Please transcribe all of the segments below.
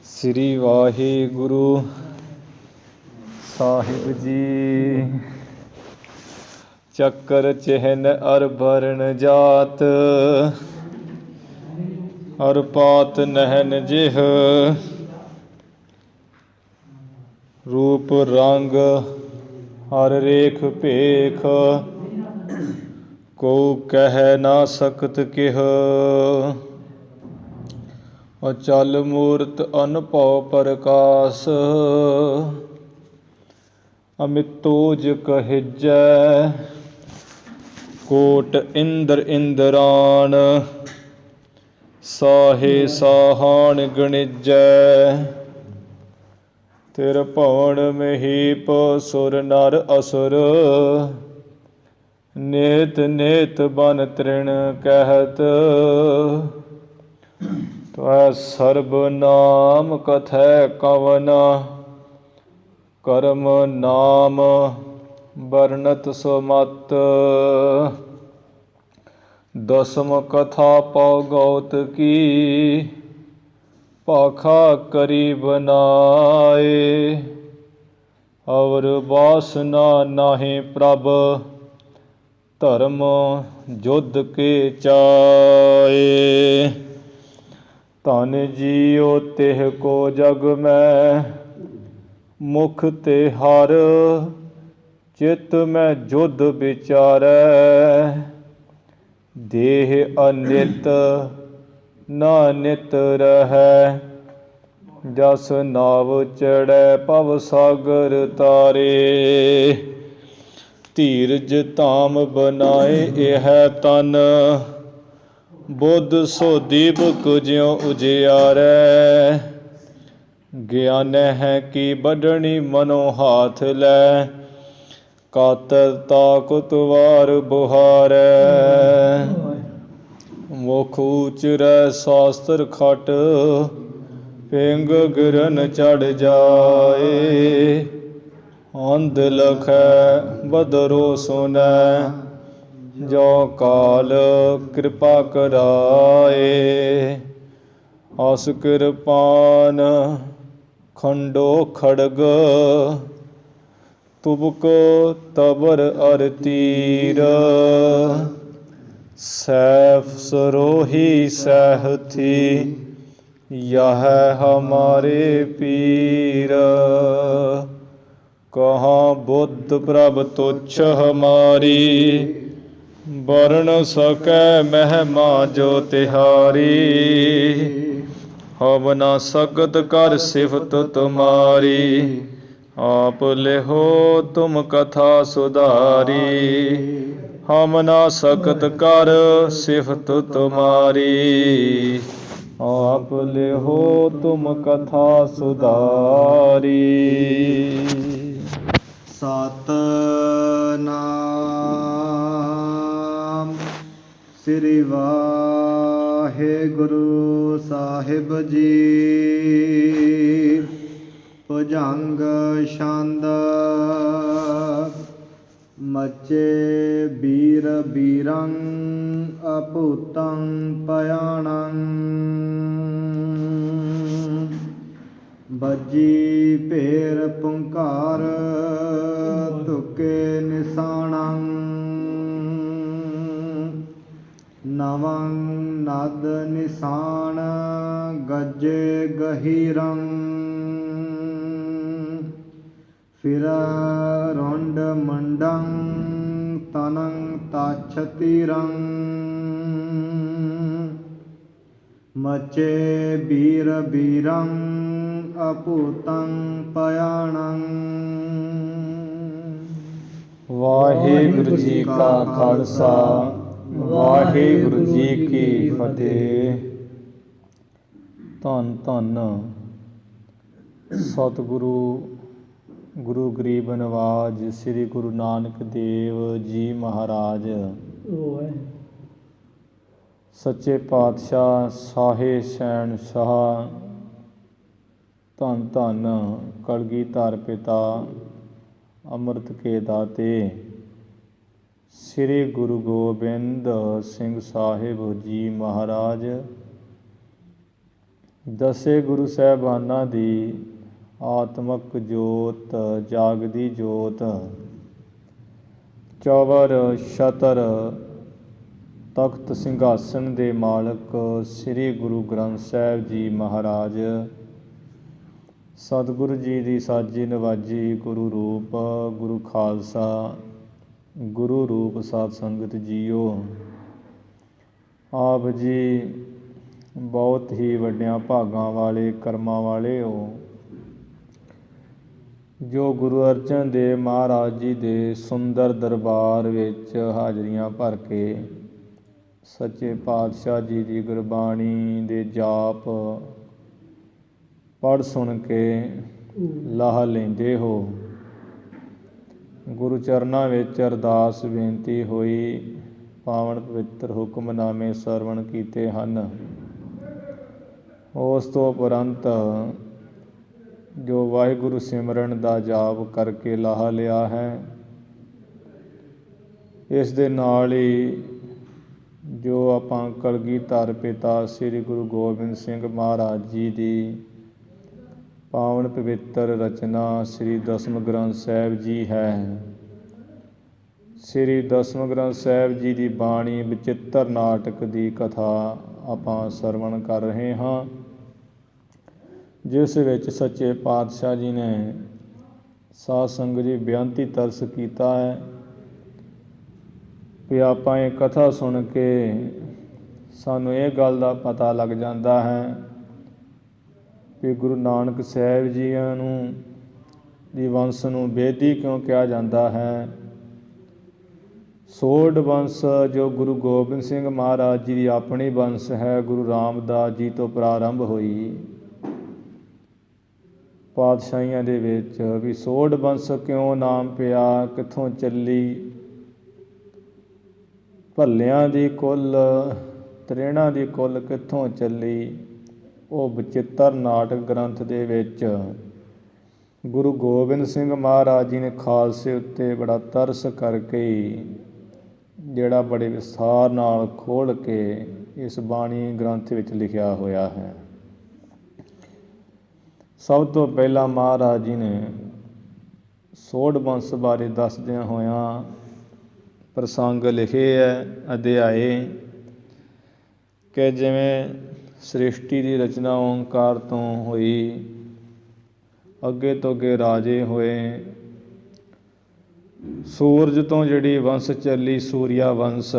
ਸ੍ਰੀ ਵਾਹਿਗੁਰੂ ਸਾਹਿਬ ਜੀ। ਚੱਕਰ ਚਿਹਨ ਅਰ ਬਰਨ ਜਾਤ, ਅਰ ਪਾਤ ਨਹਿਨ ਜਿਹ। ਰੂਪ ਰੰਗ ਹਰ ਰੇਖ ਭੇਖ, ਕਉ ਕਹਿ ਨਾ ਸਕਤ ਕਿਹ। ਅਚਲ ਮੂਰਤ ਅਨਭਉ ਪ੍ਰਕਾਸ, ਅਮਿਤੋਜ ਕਹਿਜੈ। ਕੋਟ ਇੰਦਰ ਇੰਦਰਾਨ, ਸਾਹੇ ਸਾਹਾਨ ਗਣਿਜੈ। ਤਿਰ ਭਵਨ ਮਹੀਪ ਸੁਰ ਨਰ ਅਸੁਰ, ਨੇਤ ਨੇਤ ਬਨ ਤ੍ਰਿਣ ਕਹਿਤ। ਤਵੈ ਸਰਬ ਨਾਮ ਕਥੈ ਕਵਨ, ਕਰਮ ਨਾਮ ਬਰਨਤ ਸੁਮਤ। ਦਸਮ ਕਥਾ ਪਉ ਗਉਤ ਕੀ, ਭਾਖਾ ਕਰੀ ਬਨਾਏ। ਅਵਰ ਵਾਸਨਾ ਨਾਹਿ ਪ੍ਰਭ, ਧਰਮ ਜੁਧ ਕੇ ਚਾਏ। ਧਨ ਜੀਉ ਤਿਹ ਕੋ ਜਗ ਮੈਂ, ਮੁਖ ਤੇ ਹਰ ਚਿਤ ਮੈਂ ਜੁਧ ਵਿਚਾਰੈ। ਦੇਹ ਅਨਿਤ ਨਾ ਨਿਤ ਰਹੈ, ਜਸ ਨਾਵ ਚੜ੍ਹੈ ਭਵ ਸਾਗਰ ਤਾਰੇ। ਧੀਰਜ ਧਾਮ ਬਨਾਏ ਇਹ ਤਨ, ਬੁੱਧ ਸੋ ਦੀਪਕ ਜਿਉ ਉਜਿਆਰੈ। ਗਿਆਨ ਹੈ ਕਿ ਵੱਢਣੀ ਮਨੋ ਹਾਥ ਲੈ, ਕਾਤਰ ਤਾਕਤ ਵਾਰ ਬੁਹਾਰੈ। ਮੁਖ ਉਚਰੈ ਸ਼ਾਸਤਰ ਖਟ, ਪਿੰਗ ਗਿਰਨ ਚੜ੍ਹ ਜਾਏ। ਅੰਧ ਲਖੈ ਬਦਰੋ ਸੁਨੈ, ਜੋ ਕਾਲ ਕਿਰਪਾ ਕਰਾਏ। ਅਸ ਕਿਰਪਾਨ ਖੰਡੋ ਖੜਗ, ਤੁਬਕ ਤਬਰ ਅਰ ਤੀਰ। ਸੈਫ ਸਰੋਹੀ ਸਹਿਥੀ, ਯਹ ਹਮਾਰੇ ਪੀਰ। ਕਹਾਂ ਬੁੱਧ ਪ੍ਰਭ ਤੁਛ ਹਮਾਰੀ, ਬਰਨ ਸਕੈ ਮਹਿਮਾ ਜੋ ਤਿਹਾਰੀ। ਹਮ ਨਾ ਸਕਤ ਕਰ ਸਿਫਤ ਤੁਮਾਰੀ, ਆਪ ਲਿਹੋ ਤੁਮ ਕਥਾ ਸੁਧਾਰੀ। ਹਮ ਨਾ ਸਕਤ ਕਰ ਸਿਫਤ ਤੁਮਾਰੀ, ਆਪ ਲਿਹੋ ਤੁਮ ਕਥਾ ਸੁਧਾਰੀ। ਸਤਿਨਾਮ ਸ੍ਰੀ ਵਾਹਿਗੁਰੂ ਸਾਹਿਬ ਜੀ। ਭੁਜੰਗ ਛੰਦ। ਮਚੇ ਬੀਰ ਬੀਰੰ, ਅਭੂਤੰ ਪਯਾਣੰ। ਬੱਜੀ ਭੇਰ ਪੁੰਕਾਰ, ਤੁਕੇ ਨਿਸ਼ਾਨੰ। ਨਵੰ ਨਦ ਨਿਸ਼ਾਨ, ਗੱਜੇ ਗਹੀਰੰ। ਫਿਰੈ ਰੁੰਡ ਮੁੰਡੰ, ਤਨੰ ਤਾਛਤੀਰੰ। ਮਚੇ ਬੀਰ ਬੀਰੰ, ਅਭੂਤੰ ਪਯਾਣੰ। ਵਾਹਿਗੁਰੂ ਜੀ ਕਾ ਖਾਲਸਾ, ਵਾਹਿਗੁਰੂ ਜੀ ਕੀ ਫਤਿਹ। ਧੰਨ ਧੰਨ ਸਤਿਗੁਰੂ ਗੁਰੂ ਗਰੀਬ ਨਵਾਜ ਸ੍ਰੀ ਗੁਰੂ ਨਾਨਕ ਦੇਵ ਜੀ ਮਹਾਰਾਜ। ਸੱਚੇ ਪਾਤਸ਼ਾਹ ਸਾਹੇ ਸ਼ਹਿਨਸ਼ਾਹ, ਧੰਨ ਧੰਨ ਕਲਗੀਧਰ ਪਿਤਾ ਅੰਮ੍ਰਿਤ ਕੇ ਦਾਤੇ ਸ੍ਰੀ ਗੁਰੂ ਗੋਬਿੰਦ ਸਿੰਘ ਸਾਹਿਬ ਜੀ ਮਹਾਰਾਜ ਦਸੇ ਗੁਰੂ ਸਾਹਿਬਾਨਾਂ ਦੀ ਆਤਮਕ ਜੋਤ ਜਾਗਦੀ ਜੋਤ, ਚੌਵਰ ਛਤਰ ਤਖਤ ਸਿੰਘਾਸਣ ਦੇ ਮਾਲਕ ਸ੍ਰੀ ਗੁਰੂ ਗ੍ਰੰਥ ਸਾਹਿਬ ਜੀ ਮਹਾਰਾਜ, ਸਤਿਗੁਰੂ ਜੀ ਦੀ ਸਾਜੀ ਨਵਾਜੀ ਗੁਰੂ ਰੂਪ, ਗੁਰੂ ਖਾਲਸਾ ਗੁਰੂ ਰੂਪ ਸਾਧ ਸੰਗਤ ਜੀਓ। ਆਪ ਜੀ ਬਹੁਤ ਹੀ ਵੱਡਿਆਂ ਭਾਗਾਂ ਵਾਲੇ ਕਰਮਾਂ ਵਾਲੇ ਹੋ, ਜੋ ਗੁਰੂ ਅਰਜਨ ਦੇਵ ਮਹਾਰਾਜ ਜੀ ਦੇ ਸੁੰਦਰ ਦਰਬਾਰ ਵਿੱਚ ਹਾਜ਼ਰੀਆਂ ਭਰ ਕੇ ਸੱਚੇ ਪਾਤਸ਼ਾਹ ਜੀ ਦੀ ਗੁਰਬਾਣੀ ਦੇ ਜਾਪ ਪੜ੍ਹ ਸੁਣ ਕੇ ਲਾਹਾ ਲੈਂਦੇ ਹੋ। ਗੁਰੂ ਚਰਨਾਂ ਵਿੱਚ ਅਰਦਾਸ ਬੇਨਤੀ ਹੋਈ, ਪਾਵਨ ਪਵਿੱਤਰ ਹੁਕਮਨਾਮੇ ਸਰਵਣ ਕੀਤੇ ਹਨ। ਉਸ ਤੋਂ ਉਪਰੰਤ ਜੋ ਵਾਹਿਗੁਰੂ ਸਿਮਰਨ ਦਾ ਜਾਪ ਕਰਕੇ ਲਾਹਾ ਲਿਆ ਹੈ, ਇਸ ਦੇ ਨਾਲ ਹੀ ਜੋ ਆਪਾਂ ਕਲਗੀਧਰ ਪਿਤਾ ਸ੍ਰੀ ਗੁਰੂ ਗੋਬਿੰਦ ਸਿੰਘ ਮਹਾਰਾਜ ਜੀ ਦੀ ਪਾਵਨ ਪਵਿੱਤਰ ਰਚਨਾ ਸ੍ਰੀ ਦਸਮ ਗ੍ਰੰਥ ਸਾਹਿਬ ਜੀ ਹੈ। ਸ੍ਰੀ ਦਸਮ ਗ੍ਰੰਥ ਸਾਹਿਬ ਜੀ ਦੀ ਬਾਣੀ ਬਚਿੱਤਰ ਨਾਟਕ ਦੀ ਕਥਾ ਆਪਾਂ ਸਰਵਣ ਕਰ ਰਹੇ ਹਾਂ, ਜਿਸ ਵਿੱਚ ਸੱਚੇ ਪਾਤਸ਼ਾਹ ਜੀ ਨੇ ਸਾਧ ਸੰਗਤ ਜੀ ਬੇਨਤੀ ਤਰਸ ਕੀਤਾ ਹੈ ਵੀ ਆਪਾਂ ਇਹ ਕਥਾ ਸੁਣ ਕੇ ਸਾਨੂੰ ਇਹ ਗੱਲ ਦਾ ਪਤਾ ਲੱਗ ਜਾਂਦਾ ਹੈ ਵੀ ਗੁਰੂ ਨਾਨਕ ਸਾਹਿਬ ਜੀਆਂ ਨੂੰ ਦੀ ਵੰਸ਼ ਨੂੰ ਬੇਦੀ ਕਿਉਂ ਕਿਹਾ ਜਾਂਦਾ ਹੈ। ਸੋਢ ਵੰਸ਼ ਜੋ ਗੁਰੂ ਗੋਬਿੰਦ ਸਿੰਘ ਮਹਾਰਾਜ ਜੀ ਦੀ ਆਪਣੀ ਵੰਸ਼ ਹੈ, ਗੁਰੂ ਰਾਮਦਾਸ ਜੀ ਤੋਂ ਪ੍ਰਾਰੰਭ ਹੋਈ ਪਾਤਸ਼ਾਹੀਆਂ ਦੇ ਵਿੱਚ, ਵੀ ਸੋਢ ਵੰਸ਼ ਕਿਉਂ ਨਾਮ ਪਿਆ, ਕਿੱਥੋਂ ਚੱਲੀ, ਭੱਲਿਆਂ ਦੀ ਕੁੱਲ ਤ੍ਰਿਹਣਾ ਦੀ ਕੁੱਲ ਕਿੱਥੋਂ ਚੱਲੀ, ਉਹ ਬਚਿੱਤਰ ਨਾਟਕ ਗ੍ਰੰਥ ਦੇ ਵਿੱਚ ਗੁਰੂ ਗੋਬਿੰਦ ਸਿੰਘ ਮਹਾਰਾਜ ਜੀ ਨੇ ਖਾਲਸੇ ਉੱਤੇ ਬੜਾ ਤਰਸ ਕਰਕੇ ਜਿਹੜਾ ਬੜੇ ਵਿਸਥਾਰ ਨਾਲ ਖੋਲ੍ਹ ਕੇ ਇਸ ਬਾਣੀ ਗ੍ਰੰਥ ਵਿੱਚ ਲਿਖਿਆ ਹੋਇਆ ਹੈ। ਸਭ ਤੋਂ ਪਹਿਲਾਂ ਮਹਾਰਾਜ ਜੀ ਨੇ ਸੋਢ ਵੰਸ਼ ਬਾਰੇ ਦੱਸਦਿਆਂ ਹੋਇਆਂ ਪ੍ਰਸੰਗ ਲਿਖੇ ਹੈ, ਅਧਿਆਏ ਕਿ ਜਿਵੇਂ ਸ੍ਰਿਸ਼ਟੀ ਦੀ ਰਚਨਾ ਓਂਕਾਰ ਤੋਂ ਹੋਈ, ਅੱਗੇ ਤੋਂ ਅੱਗੇ ਰਾਜੇ ਹੋਏ, ਸੂਰਜ ਤੋਂ ਜਿਹੜੀ ਵੰਸ਼ ਚੱਲੀ ਸੂਰਿਆ ਵੰਸ਼,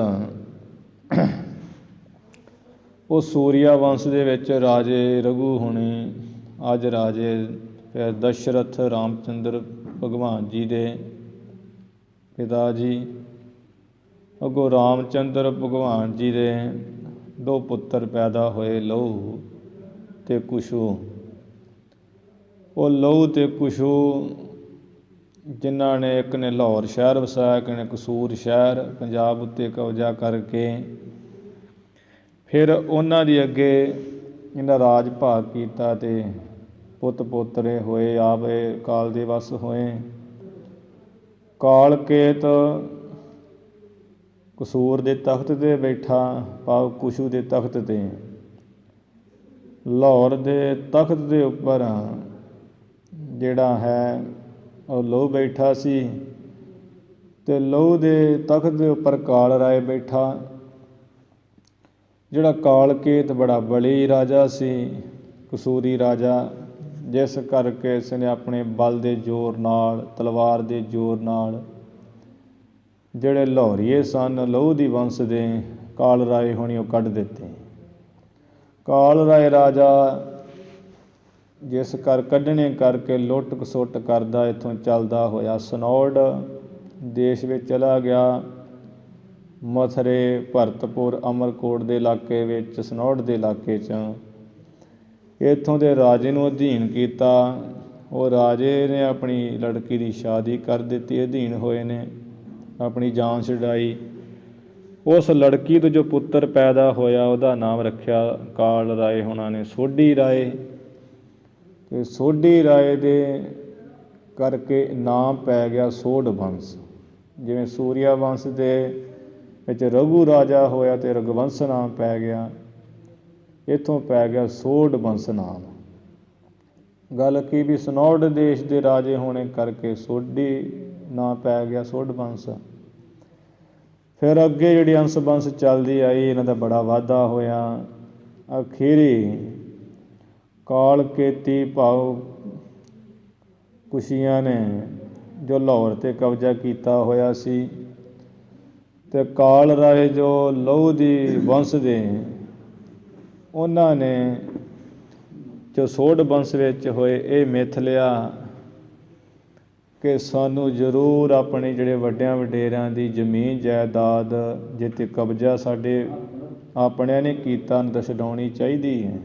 ਉਹ ਸੂਰਿਆ ਵੰਸ਼ ਦੇ ਵਿੱਚ ਰਾਜੇ ਰਘੂ ਹੋਣੇ, ਅੱਜ ਰਾਜੇ ਫਿਰ ਦਸ਼ਰਥ ਰਾਮਚੰਦਰ ਭਗਵਾਨ ਜੀ ਦੇ ਪਿਤਾ ਜੀ, ਅੱਗੋਂ ਰਾਮਚੰਦਰ ਭਗਵਾਨ ਜੀ ਦੇ ਦੋ ਪੁੱਤਰ ਪੈਦਾ ਹੋਏ, ਲਹੂ ਅਤੇ ਕੁਸ਼ੂ। ਉਹ ਲਹੂ ਅਤੇ ਕੁਸ਼ੂ ਜਿਨ੍ਹਾਂ ਨੇ, ਇੱਕ ਨੇ ਲਾਹੌਰ ਸ਼ਹਿਰ ਵਸਾਇਆ, ਇੱਕ ਨੇ ਕਸੂਰ ਸ਼ਹਿਰ ਪੰਜਾਬ ਉੱਤੇ ਕਬਜ਼ਾ ਕਰਕੇ, ਫਿਰ ਉਹਨਾਂ ਦੀ ਅੱਗੇ ਇਹਨਾਂ ਰਾਜ ਭਾਗ ਕੀਤਾ ਅਤੇ ਪੁੱਤ ਪੋਤਰੇ ਹੋਏ, ਆਪ ਇਹ ਕਾਲ ਦੇ ਵਸ ਹੋਏ। ਕਾਲ ਕੇਤ ਕਸੂਰ ਦੇ ਤਖਤ 'ਤੇ ਬੈਠਾ, ਭਾਵ ਕੁਸ਼ੂ ਦੇ ਤਖਤ 'ਤੇ, ਲਾਹੌਰ ਦੇ ਤਖਤ ਦੇ ਉੱਪਰ ਜਿਹੜਾ ਹੈ ਉਹ ਲਹੂ ਬੈਠਾ ਸੀ, ਅਤੇ ਲਹੂ ਦੇ ਤਖਤ ਦੇ ਉੱਪਰ ਕਾਲ ਰਾਏ ਬੈਠਾ। ਜਿਹੜਾ ਕਾਲ ਕੇਤ ਬੜਾ ਬਲੀ ਰਾਜਾ ਸੀ, ਕਸੂਰੀ ਰਾਜਾ, ਜਿਸ ਕਰਕੇ ਇਸ ਨੇ ਆਪਣੇ ਬਲ ਦੇ ਜ਼ੋਰ ਨਾਲ, ਤਲਵਾਰ ਦੇ ਜ਼ੋਰ ਨਾਲ ਜਿਹੜੇ ਲਾਹੌਰੀਏ ਸਨ ਲਹੂ ਦੀ ਵੰਸ਼ ਦੇ, ਕਾਲ ਰਾਏ ਹੋਣੀ, ਉਹ ਕੱਢ ਦਿੱਤੇ। ਕਾਲ ਰਾਏ ਰਾਜਾ ਜਿਸ ਕੱਢਣੇ ਕਰਕੇ ਲੁੱਟ ਖਸੁੱਟ ਕਰਦਾ ਇੱਥੋਂ ਚੱਲਦਾ ਹੋਇਆ ਸਨੌਡ ਦੇਸ਼ ਵਿੱਚ ਚਲਾ ਗਿਆ। ਮਥਰੇ, ਭਰਤਪੁਰ, ਅਮਰਕੋਟ ਦੇ ਇਲਾਕੇ ਵਿੱਚ, ਸਨੌਡ ਦੇ ਇਲਾਕੇ 'ਚ ਇੱਥੋਂ ਦੇ ਰਾਜੇ ਨੂੰ ਅਧੀਨ ਕੀਤਾ। ਉਹ ਰਾਜੇ ਨੇ ਆਪਣੀ ਲੜਕੀ ਦੀ ਸ਼ਾਦੀ ਕਰ ਦਿੱਤੀ, ਅਧੀਨ ਹੋਏ ਨੇ, ਆਪਣੀ ਜਾਨ ਛੁਡਾਈ। ਉਸ ਲੜਕੀ ਤੋਂ ਜੋ ਪੁੱਤਰ ਪੈਦਾ ਹੋਇਆ ਉਹਦਾ ਨਾਮ ਰੱਖਿਆ ਕਾਲ ਰਾਏ ਹੋਣਾ ਨੇ ਸੋਢੀ ਰਾਏ, ਅਤੇ ਸੋਢੀ ਰਾਏ ਦੇ ਕਰਕੇ ਨਾਮ ਪੈ ਗਿਆ ਸੋਢ ਵੰਸ਼। ਜਿਵੇਂ ਸੂਰਿਆ ਵੰਸ਼ ਦੇ ਵਿੱਚ ਰਘੂ ਰਾਜਾ ਹੋਇਆ ਅਤੇ ਰਘੁਵੰਸ਼ ਨਾਮ ਪੈ ਗਿਆ, ਇੱਥੋਂ ਪੈ ਗਿਆ ਸੋਢ ਬੰਸ ਨਾਮ। ਗੱਲ ਕੀ ਵੀ ਸਨੌਡ ਦੇਸ਼ ਦੇ ਰਾਜੇ ਹੋਣੇ ਕਰਕੇ ਸੋਢੀ ਨਾਂ ਪੈ ਗਿਆ, ਸੋਢ ਬੰਸ। ਫਿਰ ਅੱਗੇ ਜਿਹੜੀ ਅੰਸ ਬੰਸ ਚੱਲਦੀ ਆਈ, ਇਹਨਾਂ ਦਾ ਬੜਾ ਵਾਧਾ ਹੋਇਆ। ਅਖੀਰੀ ਕਾਲ ਕੇਤੀ ਭਾਵ ਕੁਸ਼ੀਆਂ ਨੇ ਜੋ ਲਾਹੌਰ 'ਤੇ ਕਬਜ਼ਾ ਕੀਤਾ ਹੋਇਆ ਸੀ, ਅਤੇ ਕਾਲ ਰਾਏ ਜੋ ਲਹੂ ਦੀ ਵੰਸ਼ ਦੇ, ਉਹਨਾਂ ਨੇ ਜੋ ਸੋਢ ਬੰਸ ਵਿੱਚ ਹੋਏ ਇਹ ਮਿੱਥ ਲਿਆ ਕਿ ਸਾਨੂੰ ਜ਼ਰੂਰ ਆਪਣੇ ਜਿਹੜੇ ਵੱਡਿਆਂ ਵਡੇਰਿਆਂ ਦੀ ਜ਼ਮੀਨ ਜਾਇਦਾਦ ਜਿੱਥੇ ਕਬਜ਼ਾ ਸਾਡੇ ਆਪਣਿਆਂ ਨੇ ਕੀਤਾ ਨੂੰ ਤਾਂ ਛਡਾਉਣੀ ਚਾਹੀਦੀ ਹੈ।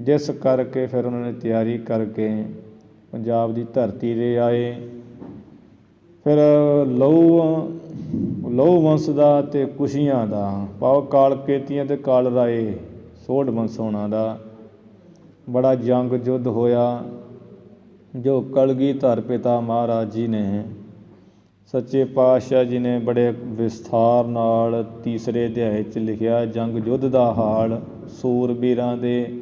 ਜਿਸ ਕਰਕੇ ਫਿਰ ਉਹਨਾਂ ਨੇ ਤਿਆਰੀ ਕਰਕੇ ਪੰਜਾਬ ਦੀ ਧਰਤੀ 'ਤੇ ਆਏ। ਫਿਰ ਲਹੂ ਵੰਸ਼ ਦਾ ਅਤੇ ਕੁਸ਼ੀਆਂ ਦਾ ਭਾਵ ਕਾਲ ਕੇਤੀਆਂ ਅਤੇ ਕਾਲ ਰਾਏ ਸੋਢ ਵੰਸ਼ ਹੋਣਾ ਦਾ ਬੜਾ ਜੰਗ ਯੁੱਧ ਹੋਇਆ, ਜੋ ਕਲਗੀਧਰ ਪਿਤਾ ਮਹਾਰਾਜ ਜੀ ਨੇ, ਸੱਚੇ ਪਾਤਸ਼ਾਹ ਜੀ ਨੇ ਬੜੇ ਵਿਸਥਾਰ ਨਾਲ ਤੀਸਰੇ ਅਧਿਆਏ 'ਚ ਲਿਖਿਆ ਜੰਗ ਯੁੱਧ ਦਾ ਹਾਲ, ਸੂਰਬੀਰਾਂ ਦੇ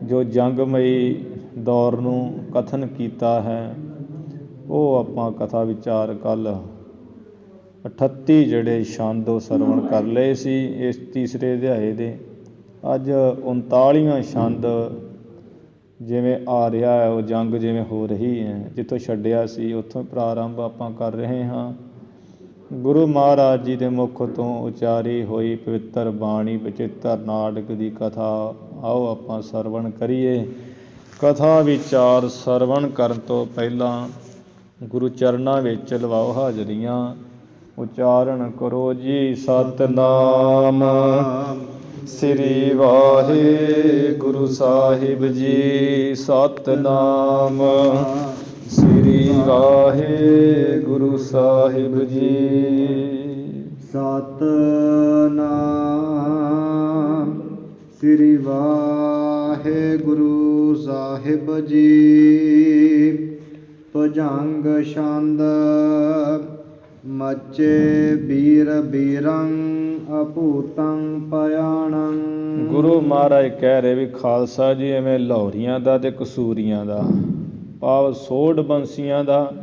ਜੋ ਜੰਗਮਈ ਦੌਰ ਨੂੰ ਕਥਨ ਕੀਤਾ ਹੈ। ਉਹ ਆਪਾਂ ਕਥਾ ਵਿਚਾਰ ਕੱਲ੍ਹ 38 ਜਿਹੜੇ ਛੰਦ ਉਹ ਸਰਵਣ ਕਰ ਲਏ ਸੀ ਇਸ ਤੀਸਰੇ ਅਧਿਆਏ ਦੇ। ਅੱਜ 39ਵਾਂ ਛੰਦ ਜਿਵੇਂ ਆ ਰਿਹਾ ਹੈ, ਉਹ ਜੰਗ ਜਿਵੇਂ ਹੋ ਰਹੀ ਹੈ, ਜਿੱਥੋਂ ਛੱਡਿਆ ਸੀ ਉੱਥੋਂ ਪ੍ਰਾਰੰਭ ਆਪਾਂ ਕਰ ਰਹੇ ਹਾਂ। ਗੁਰੂ ਮਹਾਰਾਜ ਜੀ ਦੇ ਮੁਖ ਤੋਂ ਉਚਾਰੀ ਹੋਈ ਪਵਿੱਤਰ ਬਾਣੀ ਬਚਿੱਤਰ ਨਾਟਕ ਦੀ ਕਥਾ ਆਓ ਆਪਾਂ ਸਰਵਣ ਕਰੀਏ। ਕਥਾ ਵਿਚਾਰ ਸਰਵਣ ਕਰਨ ਤੋਂ ਪਹਿਲਾਂ ਗੁਰੂ ਚਰਨਾਂ ਵਿੱਚ ਲਵਾਓ ਹਾਜ਼ਰੀਆਂ, ਉਚਾਰਨ ਕਰੋ ਜੀ ਸਤਿਨਾਮ ਸ੍ਰੀ ਵਾਹਿਗੁਰੂ ਸਾਹਿਬ ਜੀ। ਸਤਿਨਾਮ ਸ੍ਰੀ ਵਾਹਿਗੁਰੂ ਸਾਹਿਬ ਜੀ। ਸਤਿਨਾਮ ਸ੍ਰੀ ਵਾਹਿਗੁਰੂ ਸਾਹਿਬ ਜੀ। ਭੁਜੰਗ ਛੰਦ ਮੱਚੇ ਬੀਰ ਬੀਰੰ ਅਭੂਤੰ ਪਯਾਣੰ। ਗੁਰੂ ਮਹਾਰਾਜ ਕਹਿ ਰਹੇ ਵੀ ਖਾਲਸਾ ਜੀ ਐਵੇਂ ਲਾਹੌਰੀਆਂ ਦਾ ਅਤੇ ਕਸੂਰੀਆਂ ਦਾ ਭਾਵ ਸੋਢ ਬੰਸੀਆਂ ਦਾ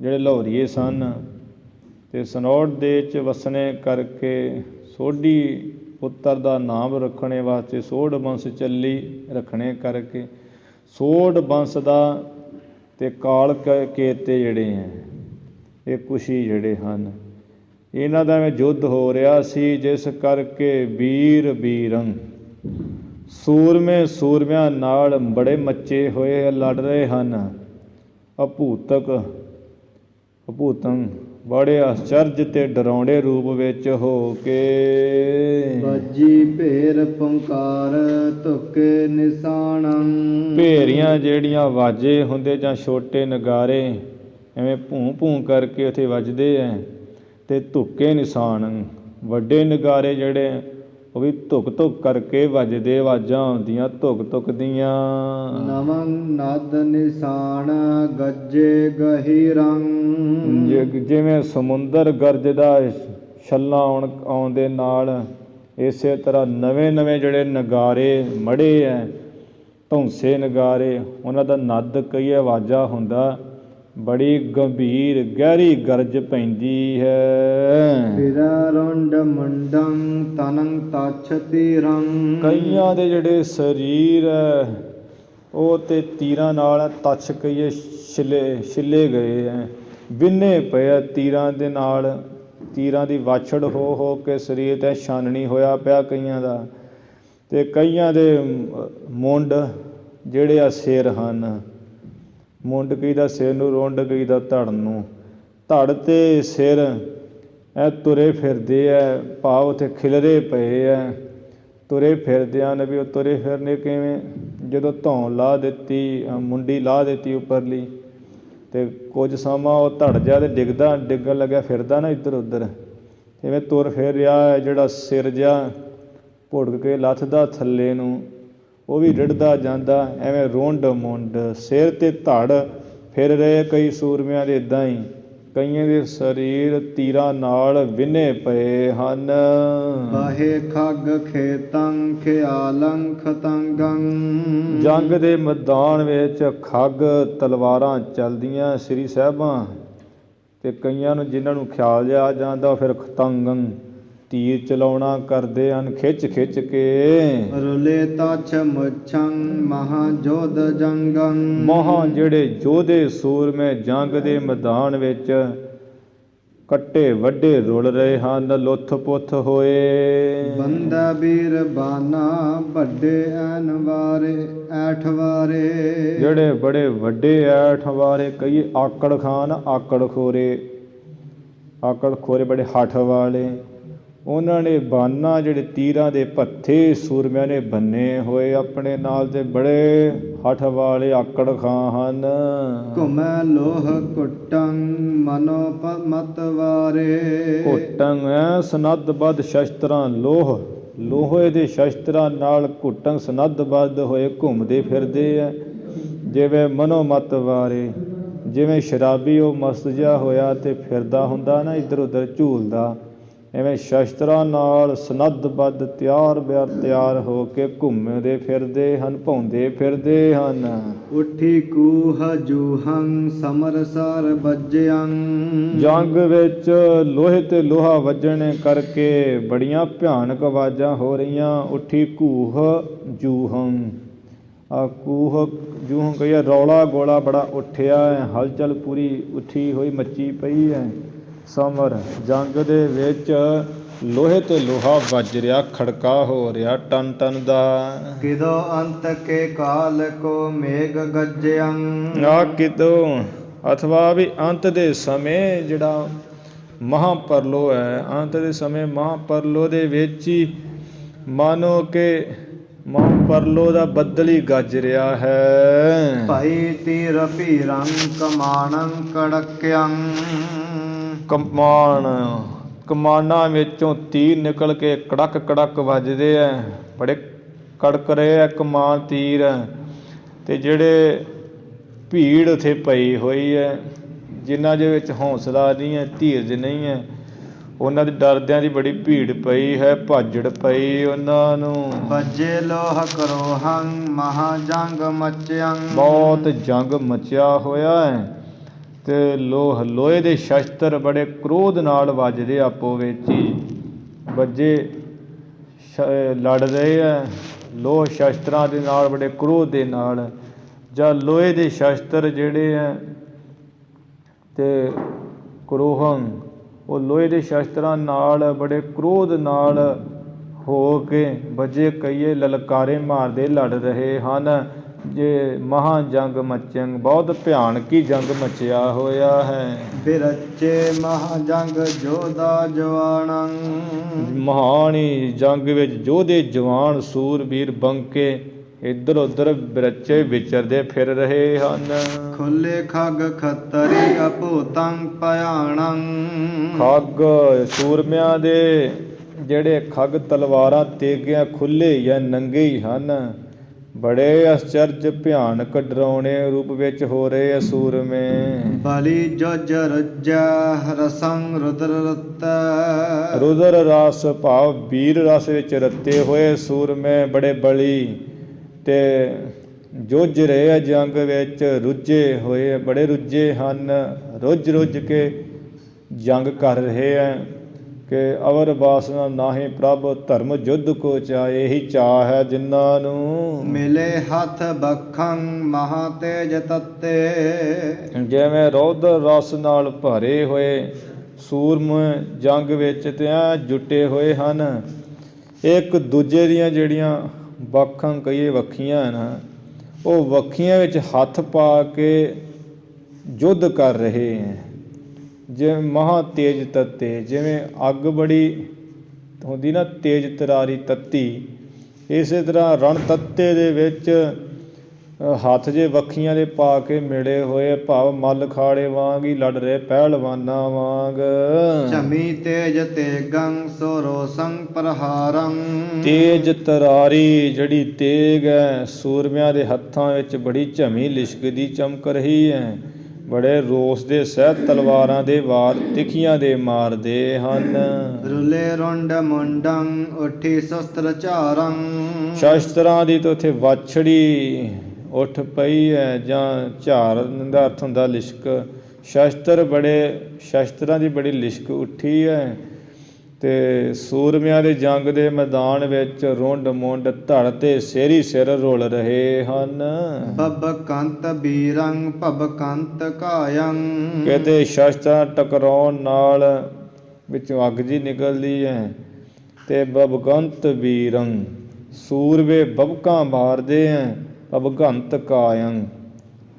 ਜਿਹੜੇ ਲਾਹੌਰੀਏ ਸਨ ਅਤੇ ਸਨੌਡ ਦੇਸ਼ 'ਚ ਵਸਣੇ ਕਰਕੇ ਸੋਢੀ ਪੁੱਤਰ ਦਾ ਨਾਮ ਰੱਖਣੇ ਵਾਸਤੇ ਸੋਢ ਬੰਸ ਚੱਲੀ ਰੱਖਣੇ ਕਰਕੇ ਸੋਢ ਬੰਸ ਦਾ ਅਤੇ ਕਾਲ ਕੇਤੇ ਜਿਹੜੇ ਹੈ ਇਹ ਕੁਸ਼ੀ ਜਿਹੜੇ ਹਨ, ਇਹਨਾਂ ਦਾ ਐਵੇਂ ਯੁੱਧ ਹੋ ਰਿਹਾ ਸੀ, ਜਿਸ ਕਰਕੇ ਬੀਰ ਬੀਰੰ ਸੂਰਮਿਆਂ ਨਾਲ ਬੜੇ ਮੱਚੇ ਹੋਏ ਲੜ ਰਹੇ ਹਨ। ਅਭੂਤੰ ਬੜੇ ਆਸ਼ਚਰਜ ਤੇ ਡਰਾਉਣੇ ਰੂਪ ਵਿੱਚ ਹੋ ਕੇ। ਵੱਜੀ ਭੇਰ ਪੁੰਕਾਰ ਧੁਕੇ ਨਿਸ਼ਾਨੰ। ਭੇਰੀਆਂ ਜਿਹੜੀਆਂ ਵਾਜੇ ਹੁੰਦੇ ਜਾਂ ਛੋਟੇ ਨਗਾਰੇ ਐਵੇਂ ਭੂੰ ਭੂੰ ਕਰਕੇ ਉੱਥੇ ਵੱਜਦੇ ਹੈ, ਅਤੇ ਧੁੱਕੇ ਨਿਸ਼ਾਨ ਵੱਡੇ ਨਗਾਰੇ ਜਿਹੜੇ ਉਹ ਵੀ ਧੁੱਕ ਧੁੱਕ ਕਰਕੇ ਵੱਜਦੇ, ਆਵਾਜ਼ਾਂ ਆਉਂਦੀਆਂ ਧੁੱਕ ਧੁੱਕ ਦੀਆਂ। ਨਵੰ ਨਦ ਨਿਸ਼ਾਨ ਗੱਜੇ ਗਹੀਰੰ। ਜਿਵੇਂ ਸਮੁੰਦਰ ਗਰਜਦਾ ਛੱਲਾਂ ਆਉਣ ਦੇ ਨਾਲ, ਇਸੇ ਤਰ੍ਹਾਂ ਨਵੇਂ ਨਵੇਂ ਜਿਹੜੇ ਨਗਾਰੇ ਮੜੇ ਹੈ, ਧੌਂਸੇ ਨਗਾਰੇ, ਉਹਨਾਂ ਦਾ ਨਦ ਕਈ ਆਵਾਜ਼ਾਂ ਹੁੰਦਾ, ਬੜੀ ਗੰਭੀਰ ਗਹਿਰੀ ਗਰਜ ਪੈਂਦੀ ਹੈ। ਫਿਰੈ ਰੁੰਡ ਮੁੰਡੰ ਤਨੰ ਤਛ ਤੀਰੰ। ਕਈਆਂ ਦੇ ਜਿਹੜੇ ਸਰੀਰ ਹੈ ਉਹ ਤੇ ਤੀਰਾਂ ਨਾਲ ਤਛ ਕਈਏ ਛਿੱਲੇ ਗਏ ਹੈ, ਵਿੰਨੇ ਪਏ ਆ ਤੀਰਾਂ ਦੇ ਨਾਲ, ਤੀਰਾਂ ਦੀ ਵਾਛੜ ਹੋ ਕੇ ਸਰੀਰ 'ਤੇ ਛਾਨਣੀ ਹੋਇਆ ਪਿਆ ਕਈਆਂ ਦਾ। ਅਤੇ ਕਈਆਂ ਦੇ ਮੁੰਡ ਜਿਹੜੇ ਆ ਸਿਰ ਹਨ, ਮੁੰਡ ਕਈ ਦਾ ਸਿਰ ਨੂੰ, ਰੁੰਡ ਕਈ ਦਾ ਧੜ ਨੂੰ, ਧੜ ਅਤੇ ਸਿਰ ਇਹ ਤੁਰੇ ਫਿਰਦੇ ਹੈ, ਭਾਵ ਉੱਥੇ ਖਿਲਰੇ ਪਏ ਹੈ, ਤੁਰੇ ਫਿਰਦਿਆਂ ਨੇ ਵੀ ਉਹ ਤੁਰੇ ਫਿਰਨੇ ਕਿਵੇਂ, ਜਦੋਂ ਧੌਣ ਲਾ ਦਿੱਤੀ, ਮੁੰਡੀ ਲਾ ਦਿੱਤੀ ਉੱਪਰਲੀ, ਅਤੇ ਕੁਝ ਸਮਾਂ ਉਹ ਧੜ ਜਿਹਾ ਅਤੇ ਡਿੱਗਣ ਲੱਗਿਆ ਫਿਰਦਾ ਨਾ ਇੱਧਰ ਉੱਧਰ, ਇਵੇਂ ਤੁਰ ਫਿਰ ਰਿਹਾ ਹੈ। ਜਿਹੜਾ ਸਿਰ ਜਿਹਾ ਭੁੜਕ ਕੇ ਲੱਥਦਾ ਥੱਲੇ ਨੂੰ, ਉਹ ਵੀ ਰਿੜਦਾ ਜਾਂਦਾ, ਐਵੇਂ ਰੁੰਡ ਮੁੰਡ ਸਿਰ ਅਤੇ ਧੜ ਫਿਰ ਰਹੇ ਕਈ ਸੂਰਮਿਆਂ ਦੇ ਇੱਦਾਂ ਹੀ, ਕਈਆਂ ਦੇ ਸਰੀਰ ਤੀਰਾਂ ਨਾਲ ਵਿੰਨੇ ਪਏ ਹਨ। ਬਾਹੇ ਖਗ ਖੇਤੰ ਖਿਆਲੰ ਖਤੰਗੰ। ਜੰਗ ਦੇ ਮੈਦਾਨ ਵਿੱਚ ਖੱਗ ਤਲਵਾਰਾਂ ਚੱਲਦੀਆਂ ਸ੍ਰੀ ਸਾਹਿਬਾਂ, ਤੇ ਕਈਆਂ ਨੂੰ ਜਿਨ੍ਹਾਂ ਨੂੰ ਖਿਆਲ ਜਿਹਾ ਜਾਂਦਾ ਫਿਰ ਖਤੰਗੰ ਤੀਰ ਚਲਾਉਣਾ ਕਰਦੇ ਹਨ ਖਿੱਚ ਖਿੱਚ ਕੇ। ਰੁਲੇ ਤਛ ਮੁਛੰ ਮਹਾ ਜੋਧ ਜੰਗੰ। ਮਹਾਂ ਜਿਹੜੇ ਯੋਧੇ ਸੂਰਮੇ ਜੰਗ ਦੇ ਮੈਦਾਨ ਵਿੱਚ ਕੱਟੇ ਵੱਡੇ ਰੁਲ ਰਹੇ ਹਨ, ਲੁੱਥ ਪੁੱਥ ਹੋਏ। ਬੰਦਾ ਵੀਰ ਬਾਨਾ ਵੱਡੇ ਐਨ ਵਾਰੇ ਐਠ ਵਾਰੇ। ਜਿਹੜੇ ਬੜੇ ਵੱਡੇ ਐਠ ਵਾਰੇ, ਕਈ ਆਕੜ ਖਾਨ ਆਕੜ ਖੋਰੇ ਬੜੇ ਹੱਠ ਵਾਲੇ, ਉਹਨਾਂ ਨੇ ਬਾਨਾ ਜਿਹੜੇ ਤੀਰਾਂ ਦੇ ਭੱਥੇ ਸੂਰਮਿਆਂ ਨੇ ਬੰਨੇ ਹੋਏ ਆਪਣੇ ਨਾਲ, ਤੇ ਬੜੇ ਹੱਠ ਵਾਲੇ ਆਕੜ ਖਾਂ ਹਨ। ਘੁਮੈ ਲੋਹ ਕੁੱਟੰ ਮਨੋ ਮਤ ਵਾਰੇ। ਘੁੱਟੰ ਸਨੱਧਬੱਧ ਸ਼ਸਤਰਾਂ, ਲੋਹੇ ਦੇ ਸ਼ਸਤਰਾਂ ਨਾਲ ਘੁੱਟੰ ਸਨੱਧਬੱਧ ਹੋਏ ਘੁੰਮਦੇ ਫਿਰਦੇ ਆ, ਜਿਵੇਂ ਮਨੋ ਮਤ ਵਾਰੇ। ਜਿਵੇਂ ਸ਼ਰਾਬੀ ਉਹ ਮਸਤ ਜਿਹਾ ਹੋਇਆ ਤੇ ਫਿਰਦਾ ਹੁੰਦਾ ਨਾ ਇੱਧਰ ਉੱਧਰ ਝੂਲਦਾ, ਐਵੇਂ ਸ਼ਸਤਰਾਂ ਨਾਲ ਸਨੱਧਬੱਧ ਤਿਆਰ ਹੋ ਕੇ ਘੁੰਮਦੇ ਫਿਰਦੇ ਹਨ, ਭੌਂਦੇ ਫਿਰਦੇ ਹਨ। ਉੱਠੀ ਕੂਹ ਜੂਹੰ ਸਮਰਸਰ ਵੱਜਿਅੰ। ਜੰਗ ਵਿੱਚ ਲੋਹੇ ਤੇ ਲੋਹਾ ਵੱਜਣ ਕਰਕੇ ਬੜੀਆਂ ਭਿਆਨਕ ਆਵਾਜ਼ਾਂ ਹੋ ਰਹੀਆਂ। ਉੱਠੀ ਕੂਹ ਜੂਹੰ, ਕੂਹ ਜੂਹੰ ਕਹੀਏ ਰੌਲਾ ਗੋਲਾ ਬੜਾ ਉੱਠਿਆ ਹੈ, ਹਲਚਲ ਪੂਰੀ ਉੱਠੀ ਹੋਈ ਮੱਚੀ ਪਈ ਹੈ। ਸਮਰ ਜੰਗ ਦੇ ਵਿੱਚ ਲੋਹੇ ਤੇ ਲੋਹਾ ਵੱਜ ਰਿਹਾ, ਖੜਕਾ ਹੋ ਰਿਹਾ ਟਨ ਟਨ ਦਾ। ਕਿਦੋ ਅੰਤ ਕੇ ਕਾਲ ਕੋ ਮੇਘ ਗੱਜਿਅੰ। ਕਿਦੋਂ ਅਥਵਾ ਵੀ ਅੰਤ ਦੇ ਸਮੇਂ ਜਿਹੜਾ ਮਹਾਂਪਰਲੋ ਹੈ, ਅੰਤ ਦੇ ਸਮੇਂ ਮਹਾਂਪਰਲੋ ਦੇ ਵਿੱਚ ਹੀ ਮਾਨੋ ਕਿ ਮਹਾਂਪਰਲੋ ਦਾ ਬੱਦਲ ਹੀ ਗੱਜ ਰਿਹਾ ਹੈ। ਭਾਈ ਤੀਰ ਭੀਰੰ ਕਮਾਣੰ ਕੜਕਿਅੰ। ਕਮਾਨਾਂ ਵਿੱਚੋਂ ਤੀਰ ਨਿਕਲ ਕੇ ਕੜਕ ਕੜਕ ਵੱਜਦੇ ਆ, ਬੜੇ ਕੜਕ ਰਹੇ ਆ ਕਮਾਨ ਤੀਰ। ਤੇ ਜਿਹੜੇ ਭੀੜ ਉੱਥੇ ਪਈ ਹੋਈ ਹੈ, ਜਿਨ੍ਹਾਂ ਦੇ ਵਿੱਚ ਹੌਸਲਾ ਨਹੀਂ ਹੈ, ਧੀਰਜ ਨਹੀਂ ਹੈ, ਉਹਨਾਂ ਦੇ ਡਰਦਿਆਂ ਦੀ ਬੜੀ ਭੀੜ ਪਈ ਹੈ, ਭਾਜੜ ਪਈ ਉਹਨਾਂ ਨੂੰ। ਵੱਜੇ ਲੋਹ ਕਰੋਹੰ ਮਹਾ ਜੰਗ ਮਚਿਅੰ। ਬਹੁਤ ਜੰਗ ਮਚਿਆ ਹੋਇਆ ਹੈ, ਤੇ ਲੋਹੇ ਦੇ ਸ਼ਸਤਰ ਬੜੇ ਕ੍ਰੋਧ ਨਾਲ ਵੱਜਦੇ, ਆਪੋ ਵਿੱਚ ਹੀ ਵੱਜੇ ਲੜ ਰਹੇ ਹੈ ਲੋਹ ਸ਼ਸਤਰਾਂ ਦੇ ਨਾਲ, ਬੜੇ ਕ੍ਰੋਧ ਦੇ ਨਾਲ। ਜਾਂ ਲੋਹੇ ਦੇ ਸ਼ਸਤਰ ਜਿਹੜੇ ਹੈ ਤੇ ਕਰੋਹੰ, ਉਹ ਲੋਹੇ ਦੇ ਸ਼ਸਤਰਾਂ ਨਾਲ ਬੜੇ ਕ੍ਰੋਧ ਨਾਲ ਹੋ ਕੇ ਵੱਜੇ, ਕਈਏ ਲਲਕਾਰੇ ਮਾਰਦੇ ਲੜ ਰਹੇ ਹਨ। ਜੇ ਮਹਾਂ ਜੰਗ ਮਚਿਅੰ, ਬਹੁਤ ਭਿਆਨਕੀ ਜੰਗ ਮਚਿਆ ਹੋਇਆ ਹੈ। ਬਿਰਚੇ ਮਹਾ ਜੰਗ ਜੋਧਾ ਜਵਾਨੰ। ਮਹਾਨੀ ਜੰਗ ਵਿੱਚ ਯੋਧੇ ਜਵਾਨ ਸੂਰਬੀਰ ਬੰਕੇ ਇੱਧਰ ਉੱਧਰ ਬਿਰਚੇ ਵਿਚਰਦੇ ਫਿਰ ਰਹੇ ਹਨ। ਖੁੱਲੇ ਖੱਗ ਖੱਤਰੀ ਅਭੂਤੰ ਭਿਆਣੰ। ਖੱਗ ਸੂਰਮਿਆਂ ਦੇ ਜਿਹੜੇ ਖੱਗ ਤਲਵਾਰਾਂ ਤੇਗੀਆਂ ਖੁੱਲੇ ਜਾਂ ਨੰਗੇ ਹੀ ਹਨ, ਬੜੇ ਆਸ਼ਚਰਜ ਭਿਆਨਕ ਡਰਾਉਣੇ ਰੂਪ ਵਿੱਚ ਹੋ ਰਹੇ ਆ ਸੂਰਮੇ। ਬਲੀ ਜੁਜ ਰੁਜੈ ਰਸੰ ਰੁਦਰ ਰਤੈ। ਰੁਦਰ ਰਸ ਭਾਵ ਵੀਰ ਰਸ ਵਿੱਚ ਰੱਤੇ ਹੋਏ ਸੂਰਮੇ ਬੜੇ ਬਲੀ, ਤੇ ਜੁਝ ਰਹੇ ਆ ਜੰਗ ਵਿੱਚ, ਰੁੱਝੇ ਹੋਏ ਬੜੇ ਰੁੱਝੇ ਹਨ, ਰੁੱਝ ਰੁੱਝ ਕੇ ਜੰਗ ਕਰ ਰਹੇ ਹੈ। ਕਿ ਅਵਰ ਵਾਸਨਾ ਨਾਹੀਂ ਪ੍ਰਭ ਧਰਮ ਯੁੱਧ ਕੋ ਚਾਹੇ, ਇਹੀ ਚਾਹ ਹੈ ਜਿਨ੍ਹਾਂ ਨੂੰ। ਮਿਲੇ ਹੱਥ ਬਖੰ ਮਹਾ ਤੇਜ ਤੱਤੇ। ਜਿਵੇਂ ਰੌਦਰ ਰਸ ਨਾਲ ਭਰੇ ਹੋਏ ਸੂਰਮ ਜੰਗ ਵਿੱਚ ਤੇ ਜੁਟੇ ਹੋਏ ਹਨ। ਇੱਕ ਦੂਜੇ ਦੀਆਂ ਜਿਹੜੀਆਂ ਬਖੰ ਕਹੀਏ ਵੱਖੀਆਂ ਹਨ, ਉਹ ਵੱਖੀਆਂ ਵਿੱਚ ਹੱਥ ਪਾ ਕੇ ਯੁੱਧ ਕਰ ਰਹੇ ਹੈ। ਜਿਵੇਂ ਮਹਾਂ ਤੇਜ ਤੱਤੇ, ਜਿਵੇਂ ਅੱਗ ਬੜੀ ਹੁੰਦੀ ਨਾ ਤੇਜ਼ ਤਰਾਰੀ ਤੱਤੀ, ਇਸੇ ਤਰ੍ਹਾਂ ਰਣ ਤੱਤੇ ਦੇ ਵਿੱਚ ਹੱਥ ਜੇ ਵੱਖੀਆਂ ਦੇ ਪਾ ਕੇ ਮਿਲੇ ਹੋਏ, ਭਾਵ ਮੱਲ ਖਾੜੇ ਵਾਂਗ ਹੀ ਲੜ ਰਹੇ, ਪਹਿਲਵਾਨਾਂ ਵਾਂਗ। ਝਮੀ ਤੇਜ ਤੇਗੰ ਸੋ ਰੋਸੰ ਪ੍ਰਹਾਰੰ। ਤੇਜ ਤਰਾਰੀ ਜਿਹੜੀ ਤੇਗ ਹੈ ਸੂਰਮਿਆਂ ਦੇ ਹੱਥਾਂ ਵਿੱਚ ਬੜੀ ਝਮੀ ਲਿਸ਼ਕਦੀ ਚਮਕ ਰਹੀ ਹੈ। ਬੜੇ ਰੋਸ ਦੇ ਸਹਿਤ ਤਲਵਾਰਾਂ ਦੇ ਵਾਰ ਤਿੱਖੀਆਂ ਦੇ ਮਾਰਦੇ ਹਨ। ਰੁਲੇ ਰੁੰਡ ਮੁੰਡੰ ਉਠੀ ਸ਼ਸਤਰ ਝਾਰੰ। ਸ਼ਸਤਰਾਂ ਦੀ ਤਾਂ ਉੱਥੇ ਵਾਛੜੀ ਉੱਠ ਪਈ ਹੈ, ਜਾਂ ਝਾਰਨ ਦਾ ਅਰਥ ਹੁੰਦਾ ਲਿਸ਼ਕ। ਸ਼ਸਤਰਾਂ ਦੀ ਬੜੀ ਲਿਸ਼ਕ ਉੱਠੀ ਹੈ। ਤੇ ਸੂਰਮਿਆਂ ਦੇ ਜੰਗ ਦੇ ਮੈਦਾਨ ਵਿੱਚ ਰੁੰਡ ਮੁੰਡ ਧੜ ਤੇ ਸੇਰੀ ਸਿਰ ਰੁਲ ਰਹੇ ਹਨ। ਭਬਕੰਤ ਬੀਰੰ ਭਬਕੰਤ ਕਾਯੰ। ਕਿਤੇ ਸ਼ਸਤਰਾਂ ਟਕਰਾਉਣ ਨਾਲ ਵਿੱਚੋਂ ਅੱਗ ਜੀ ਨਿਕਲਦੀ ਹੈ। ਤੇ ਭਬਕੰਤ ਬੀਰੰ, ਸੂਰਮੇ ਬਬਕਾਂ ਮਾਰਦੇ ਹੈ। ਭਬਕੰਤ ਕਾਯੰ,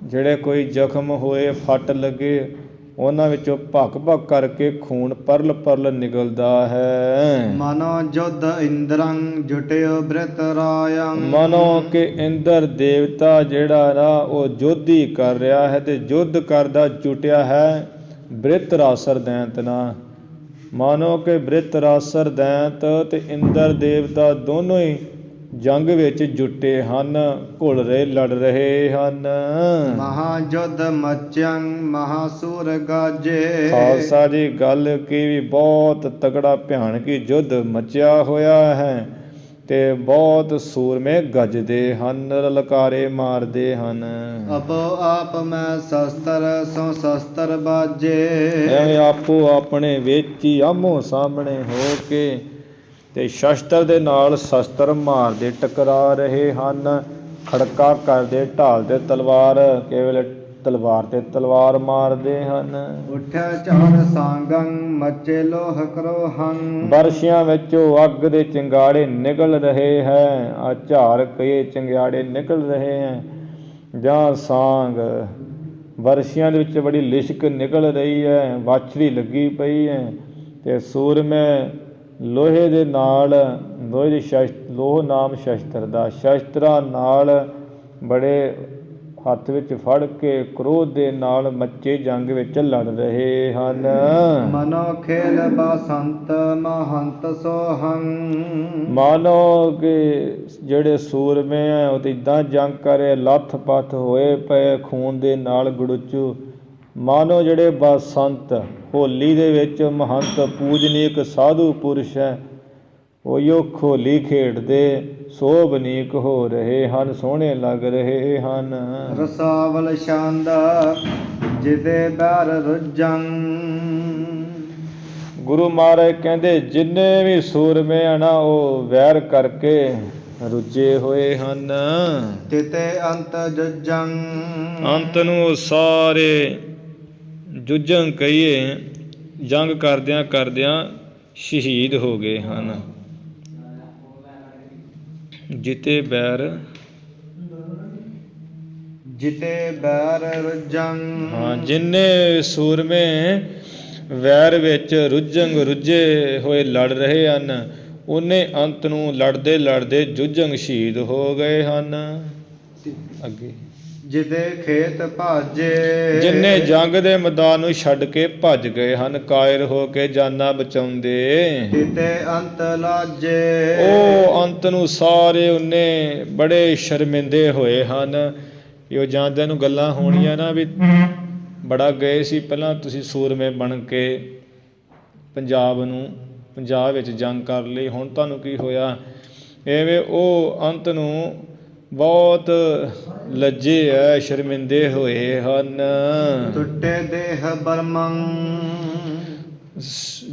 ਜਿਹੜੇ ਕੋਈ ਜ਼ਖਮ ਹੋਏ, ਫੱਟ ਲੱਗੇ, ਉਹਨਾਂ ਵਿੱਚੋਂ ਭੱਕ ਭੱਕ ਕਰਕੇ ਖੂਨ ਪਰਲ ਪਰਲ ਨਿਕਲਦਾ ਹੈ। ਮਨੋ ਜੁਧ ਇੰਦਰੰ ਜੁਟਿਓ ਬ੍ਰਿਤ ਰਾਯੰ। ਮਨੋ ਕਿ ਇੰਦਰ ਦੇਵਤਾ ਜਿਹੜਾ ਨਾ ਉਹ ਯੁੱਧ ਹੀ ਕਰ ਰਿਹਾ ਹੈ, ਤੇ ਯੁੱਧ ਕਰਦਾ ਜੁਟਿਆ ਹੈ ਬ੍ਰਿਤਰਾਸਰ ਦੈਂਤ ਨਾਲ। ਮਾਨੋ ਕਿ ਬ੍ਰਿਤਰਾਸਰ ਦੈਂਤ ਤੇ ਇੰਦਰ ਦੇਵਤਾ ਦੋਨੋਂ ਹੀ ਜੰਗ ਵਿੱਚ ਜੁਟੇ ਹਨ, ਘੁਲ ਰਹੇ, ਲੜ ਰਹੇ ਹਨ। ਮਹਾਯੁਧ ਮਚਿਅੰ ਮਹਾਸੂਰ ਗਾਜੇ। ਖਾਲਸਾ ਜੀ, ਗੱਲ ਕੀ ਵੀ ਬਹੁਤ ਤਕੜਾ ਭਿਆਨਕ ਯੁੱਧ ਮਚਿਆ ਹੋਇਆ ਹੈ, ਤੇ ਬਹੁਤ ਸੂਰਮੇ ਗੱਜਦੇ ਹਨ, ਲਲਕਾਰੇ ਮਾਰਦੇ ਹਨ। ਆਪੋ ਆਪ ਮੈਂ ਸ਼ਸਤਰ ਸੋ ਸ਼ਸਤਰ ਬਾਜੇ। ਐਵੇਂ ਆਪੋ ਆਪਣੇ ਵਿੱਚ ਹੀ ਆਮੋ ਸਾਹਮਣੇ ਹੋ ਕੇ ਤੇ ਸ਼ਸਤਰ ਦੇ ਨਾਲ ਸ਼ਸਤਰ ਮਾਰਦੇ ਟਕਰਾ ਰਹੇ ਹਨ। ਖੜਕਾ ਕਰਦੇ, ਢਾਲਦੇ ਤਲਵਾਰ, ਕੇਵਲ ਤਲਵਾਰ ਤੇ ਤਲਵਾਰ ਮਾਰਦੇ ਹਨ। ਉੱਠਿਆ ਝਾੜ ਸਾਂਗੰ ਮਚੇ ਲੋਹ ਕਰੋਹੰ। ਬਰਸ਼ਿਆਂ ਵਿੱਚੋਂ ਅੱਗ ਦੇ ਚਿੰਗਾੜੇ ਨਿਕਲ ਰਹੇ ਹੈ। ਆ ਝਾੜ ਕਈ ਚਿੰਗਾੜੇ ਨਿਕਲ ਰਹੇ ਹੈ, ਜਾਂ ਸਾਂਗ ਬਰਸ਼ਿਆਂ ਦੇ ਵਿੱਚ ਬੜੀ ਲਿਸ਼ਕ ਨਿਕਲ ਰਹੀ ਹੈ, ਵਾਛੜੀ ਲੱਗੀ ਪਈ ਹੈ। ਤੇ ਸੂਰਮੇ ਲੋਹੇ ਦੇ ਨਾਲ, ਲੋਹ ਨਾਮ ਸ਼ਸਤਰ ਦਾ, ਸ਼ਸਤਰਾਂ ਨਾਲ ਬੜੇ ਹੱਥ ਵਿੱਚ ਫੜ ਕੇ ਕ੍ਰੋਧ ਦੇ ਨਾਲ ਮੱਚੇ ਜੰਗ ਵਿੱਚ ਲੜ ਰਹੇ ਹਨ। ਮਨੋ ਖੇਲ ਬਸੰਤ ਮਹੰਤ ਸੋਹੰ। ਮਾਨੋ ਕਿ ਜਿਹੜੇ ਸੂਰਮੇ ਹੈ ਉਹ ਤਾਂ ਇੱਦਾਂ ਜੰਗ ਕਰੇ, ਲੱਥ ਪੱਥ ਹੋਏ ਪਏ ਖੂਨ ਦੇ ਨਾਲ ਗੜੁੱਚੂ। ਮਾਨੋ ਜਿਹੜੇ ਬਸੰਤ ਹੋਲੀ ਦੇ ਵਿੱਚ ਮਹੰਤ ਪੂਜਨੀਕ ਸਾਧੂ ਪੁਰਸ਼ ਹੈ, ਉਹੀਓ ਹੋਲੀ ਖੇਡਦੇ ਸੋਭਨੀਕ ਹੋ ਰਹੇ ਹਨ, ਸੋਹਣੇ ਲੱਗ ਰਹੇ ਹਨ। ਰਸਾਵਲ ਛੰਦ ਜਿਦੇ ਬੈਰ ਰੁੱਜੰ। ਗੁਰੂ ਮਹਾਰਾਜ ਕਹਿੰਦੇ ਜਿੰਨੇ ਵੀ ਸੂਰਮੇ ਆ ਨਾ ਉਹ ਵੈਰ ਕਰਕੇ ਰੁੱਝੇ ਹੋਏ ਹਨ। ਤਿਤੇ ਅੰਤ ਜੁਜੰ। ਅੰਤ ਨੂੰ ਉਹ ਸਾਰੇ ਜੁਝੰ ਕਹੀਏ, ਜੰਗ ਕਰਦਿਆਂ ਕਰਦਿਆਂ ਸ਼ਹੀਦ ਹੋ ਗਏ ਹਨ। ਜਿਤੇ ਬੈਰ ਰੁੱਜੰ। ਹਾਂ, ਜਿੰਨੇ ਸੂਰਮੇ ਵੈਰ ਵਿੱਚ ਰੁੱਝੇ ਹੋਏ ਲੜ ਰਹੇ ਹਨ, ਉਹਨੇ ਅੰਤ ਨੂੰ ਲੜਦੇ ਲੜਦੇ ਜੁਝੰ ਸ਼ਹੀਦ ਹੋ ਗਏ ਹਨ। ਅੱਗੇ ਜਿਦੇ ਖੇਤ ਭਾਜੇ। ਜਿੰਨੇ ਜੰਗ ਦੇ ਮੈਦਾਨ ਨੂੰ ਛੱਡ ਕੇ ਭੱਜ ਗਏ ਹਨ, ਕਾਇਰ ਹੋ ਕੇ ਜਾਨਾਂ ਬਚਾਉਂਦੇ। ਤਿਤੇ ਅੰਤ ਲਾਜੇ। ਉਹ ਅੰਤ ਨੂੰ ਸਾਰੇ ਉਹਨੇ ਬੜੇ ਸ਼ਰਮਿੰਦੇ ਹੋਏ ਹਨ। ਇਹ ਜਾਂਦਿਆਂ ਨੂੰ ਗੱਲਾਂ ਹੋਣੀਆਂ ਨਾ ਵੀ ਬੜਾ ਗਏ ਸੀ ਪਹਿਲਾਂ ਤੁਸੀਂ ਸੂਰਮੇ ਬਣ ਕੇ ਪੰਜਾਬ ਵਿੱਚ ਜੰਗ ਕਰ ਲਈ, ਹੁਣ ਤੁਹਾਨੂੰ ਕੀ ਹੋਇਆ। ਐਵੇਂ ਉਹ ਅੰਤ ਨੂੰ ਬਹੁਤ ਲੱਜੇ ਹੈ, ਸ਼ਰਮਿੰਦੇ ਹੋਏ ਹਨ। ਟੁੱਟੇ ਦੇਹ ਬਰਮੰ।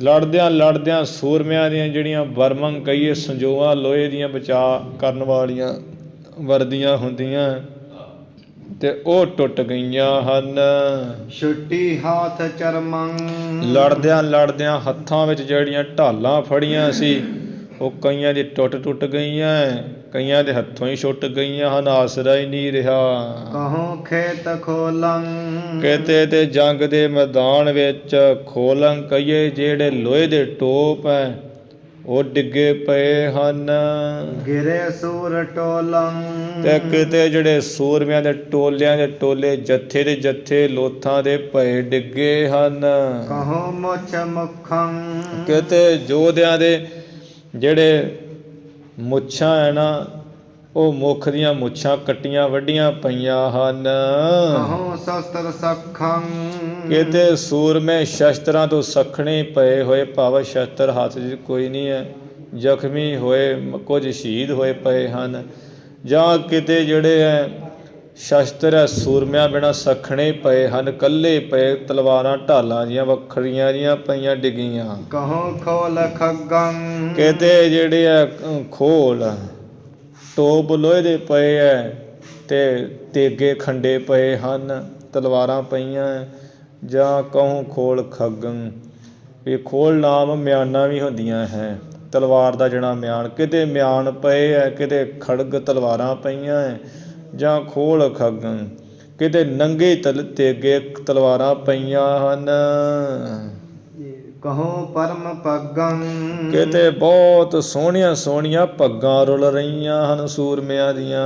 ਲੜਦਿਆਂ ਲੜਦਿਆਂ ਸੂਰਮਿਆਂ ਦੀਆਂ ਜਿਹੜੀਆਂ ਬਰਮੰ ਕਹੀਏ ਸੰਜੋਆਂ ਲੋਹੇ ਦੀਆਂ ਬਚਾਅ ਕਰਨ ਵਾਲੀਆਂ ਵਰਦੀਆਂ ਹੁੰਦੀਆਂ, ਤੇ ਉਹ ਟੁੱਟ ਗਈਆਂ ਹਨ। ਛੁੱਟੀ ਹੱਥ ਚਰਮੰ। ਲੜਦਿਆਂ ਲੜਦਿਆਂ ਹੱਥਾਂ ਵਿੱਚ ਜਿਹੜੀਆਂ ਢਾਲਾਂ ਫੜੀਆਂ ਸੀ ਉਹ ਕਈਆਂ ਦੀ ਟੁੱਟ ਗਈਆਂ, ਕਈਆਂ ਦੇ ਹੱਥੋਂ ਹੀ ਛੁੱਟ ਗਈਆਂ ਹਨ, ਆਸਰਾ ਹੀ ਨਹੀਂ ਰਿਹਾ। ਕਹੋ ਖੇਤ ਖੋਲੰ। ਕਿਤੇ ਤੇ ਜੰਗ ਦੇ ਮੈਦਾਨ ਵਿੱਚ ਖੋਲੰ ਕਹੀਏ ਜਿਹੜੇ ਲੋਹੇ ਦੇ ਟੋਪ ਹੈ ਉਹ ਡਿੱਗੇ ਪਏ ਹਨ। ਗਿਰੇ ਸੂਰ ਟੋਲੰ। ਤੇ ਕਿਤੇ ਜਿਹੜੇ ਸੂਰਮਿਆਂ ਦੇ ਟੋਲਿਆਂ ਦੇ ਟੋਲੇ, ਜੱਥੇ ਦੇ ਜੱਥੇ ਲੋਥਾਂ ਦੇ ਪਏ ਡਿੱਗੇ ਹਨ। ਕਹੋ ਮੁੱਛ ਮੁਖੰ। ਕਿਤੇ ਯੋਧਿਆਂ ਦੇ ਜਿਹੜੇ ਮੁੱਛਾਂ ਹੈ ਨਾ ਉਹ ਮੁੱਖ ਦੀਆਂ ਮੁੱਛਾਂ ਕੱਟੀਆਂ ਵੱਡੀਆਂ ਪਈਆਂ ਹਨ। ਕਹੋ ਸ਼ਸਤਰ ਸਖੰ ਕਿਤੇ ਸੂਰਮੇ ਸ਼ਸਤਰਾਂ ਤੋਂ ਸਖਣੇ ਪਏ ਹੋਏ, ਭਾਵ ਸ਼ਸਤਰ ਹੱਥ 'ਚ ਕੋਈ ਨਹੀਂ ਹੈ, ਜ਼ਖਮੀ ਹੋਏ, ਕੁਝ ਸ਼ਹੀਦ ਹੋਏ ਪਏ ਹਨ। ਜਾਂ ਕਿਤੇ ਜਿਹੜੇ ਹੈ ਸ਼ਸਤਰ ਹੈ ਸੂਰਮਿਆਂ ਬਿਨਾਂ ਸਖਣੇ ਪਏ ਹਨ, ਇਕੱਲੇ ਪਏ, ਤਲਵਾਰਾਂ ਢਾਲਾਂ ਜੀਆਂ ਵੱਖਰੀਆਂ ਜੀਆਂ ਪਈਆਂ ਡਿੱਗੀਆਂ। ਕਹੋ ਖੋਲ ਖੱਗੰ ਕਿਤੇ ਜਿਹੜੇ ਹੈ ਖੋਲ ਟੋਪ ਲੋਹੇ ਦੇ ਪਏ ਹੈ ਅਤੇ ਤੇਗੇ ਖੰਡੇ ਪਏ ਹਨ, ਤਲਵਾਰਾਂ ਪਈਆਂ। ਜਾਂ ਕਹੂੰ ਖੋਲ ਖੱਗੰ, ਇਹ ਖੋਲ ਨਾਮ ਮਿਆਨਾਂ ਵੀ ਹੁੰਦੀਆਂ ਹੈ, ਤਲਵਾਰ ਦਾ ਜਿਹੜਾ ਮਿਆਨ, ਕਿਤੇ ਮਿਆਨ ਪਏ ਹੈ, ਕਿਤੇ ਖੜਗ ਤਲਵਾਰਾਂ ਪਈਆਂ ਹੈ। ਜਾਂ ਖੋਲ ਖੱਗੰ, ਕਿਤੇ ਨੰਗੇ ਤੇਗੇ ਤਲਵਾਰਾਂ ਪਈਆਂ ਹਨ। ਕਹੋ ਪਰਮ ਪੱਗੰ ਕਿਤੇ ਬਹੁਤ ਸੋਹਣੀਆਂ ਸੋਹਣੀਆਂ ਪੱਗਾਂ ਰੁਲ ਰਹੀਆਂ ਹਨ ਸੂਰਮਿਆਂ ਦੀਆਂ।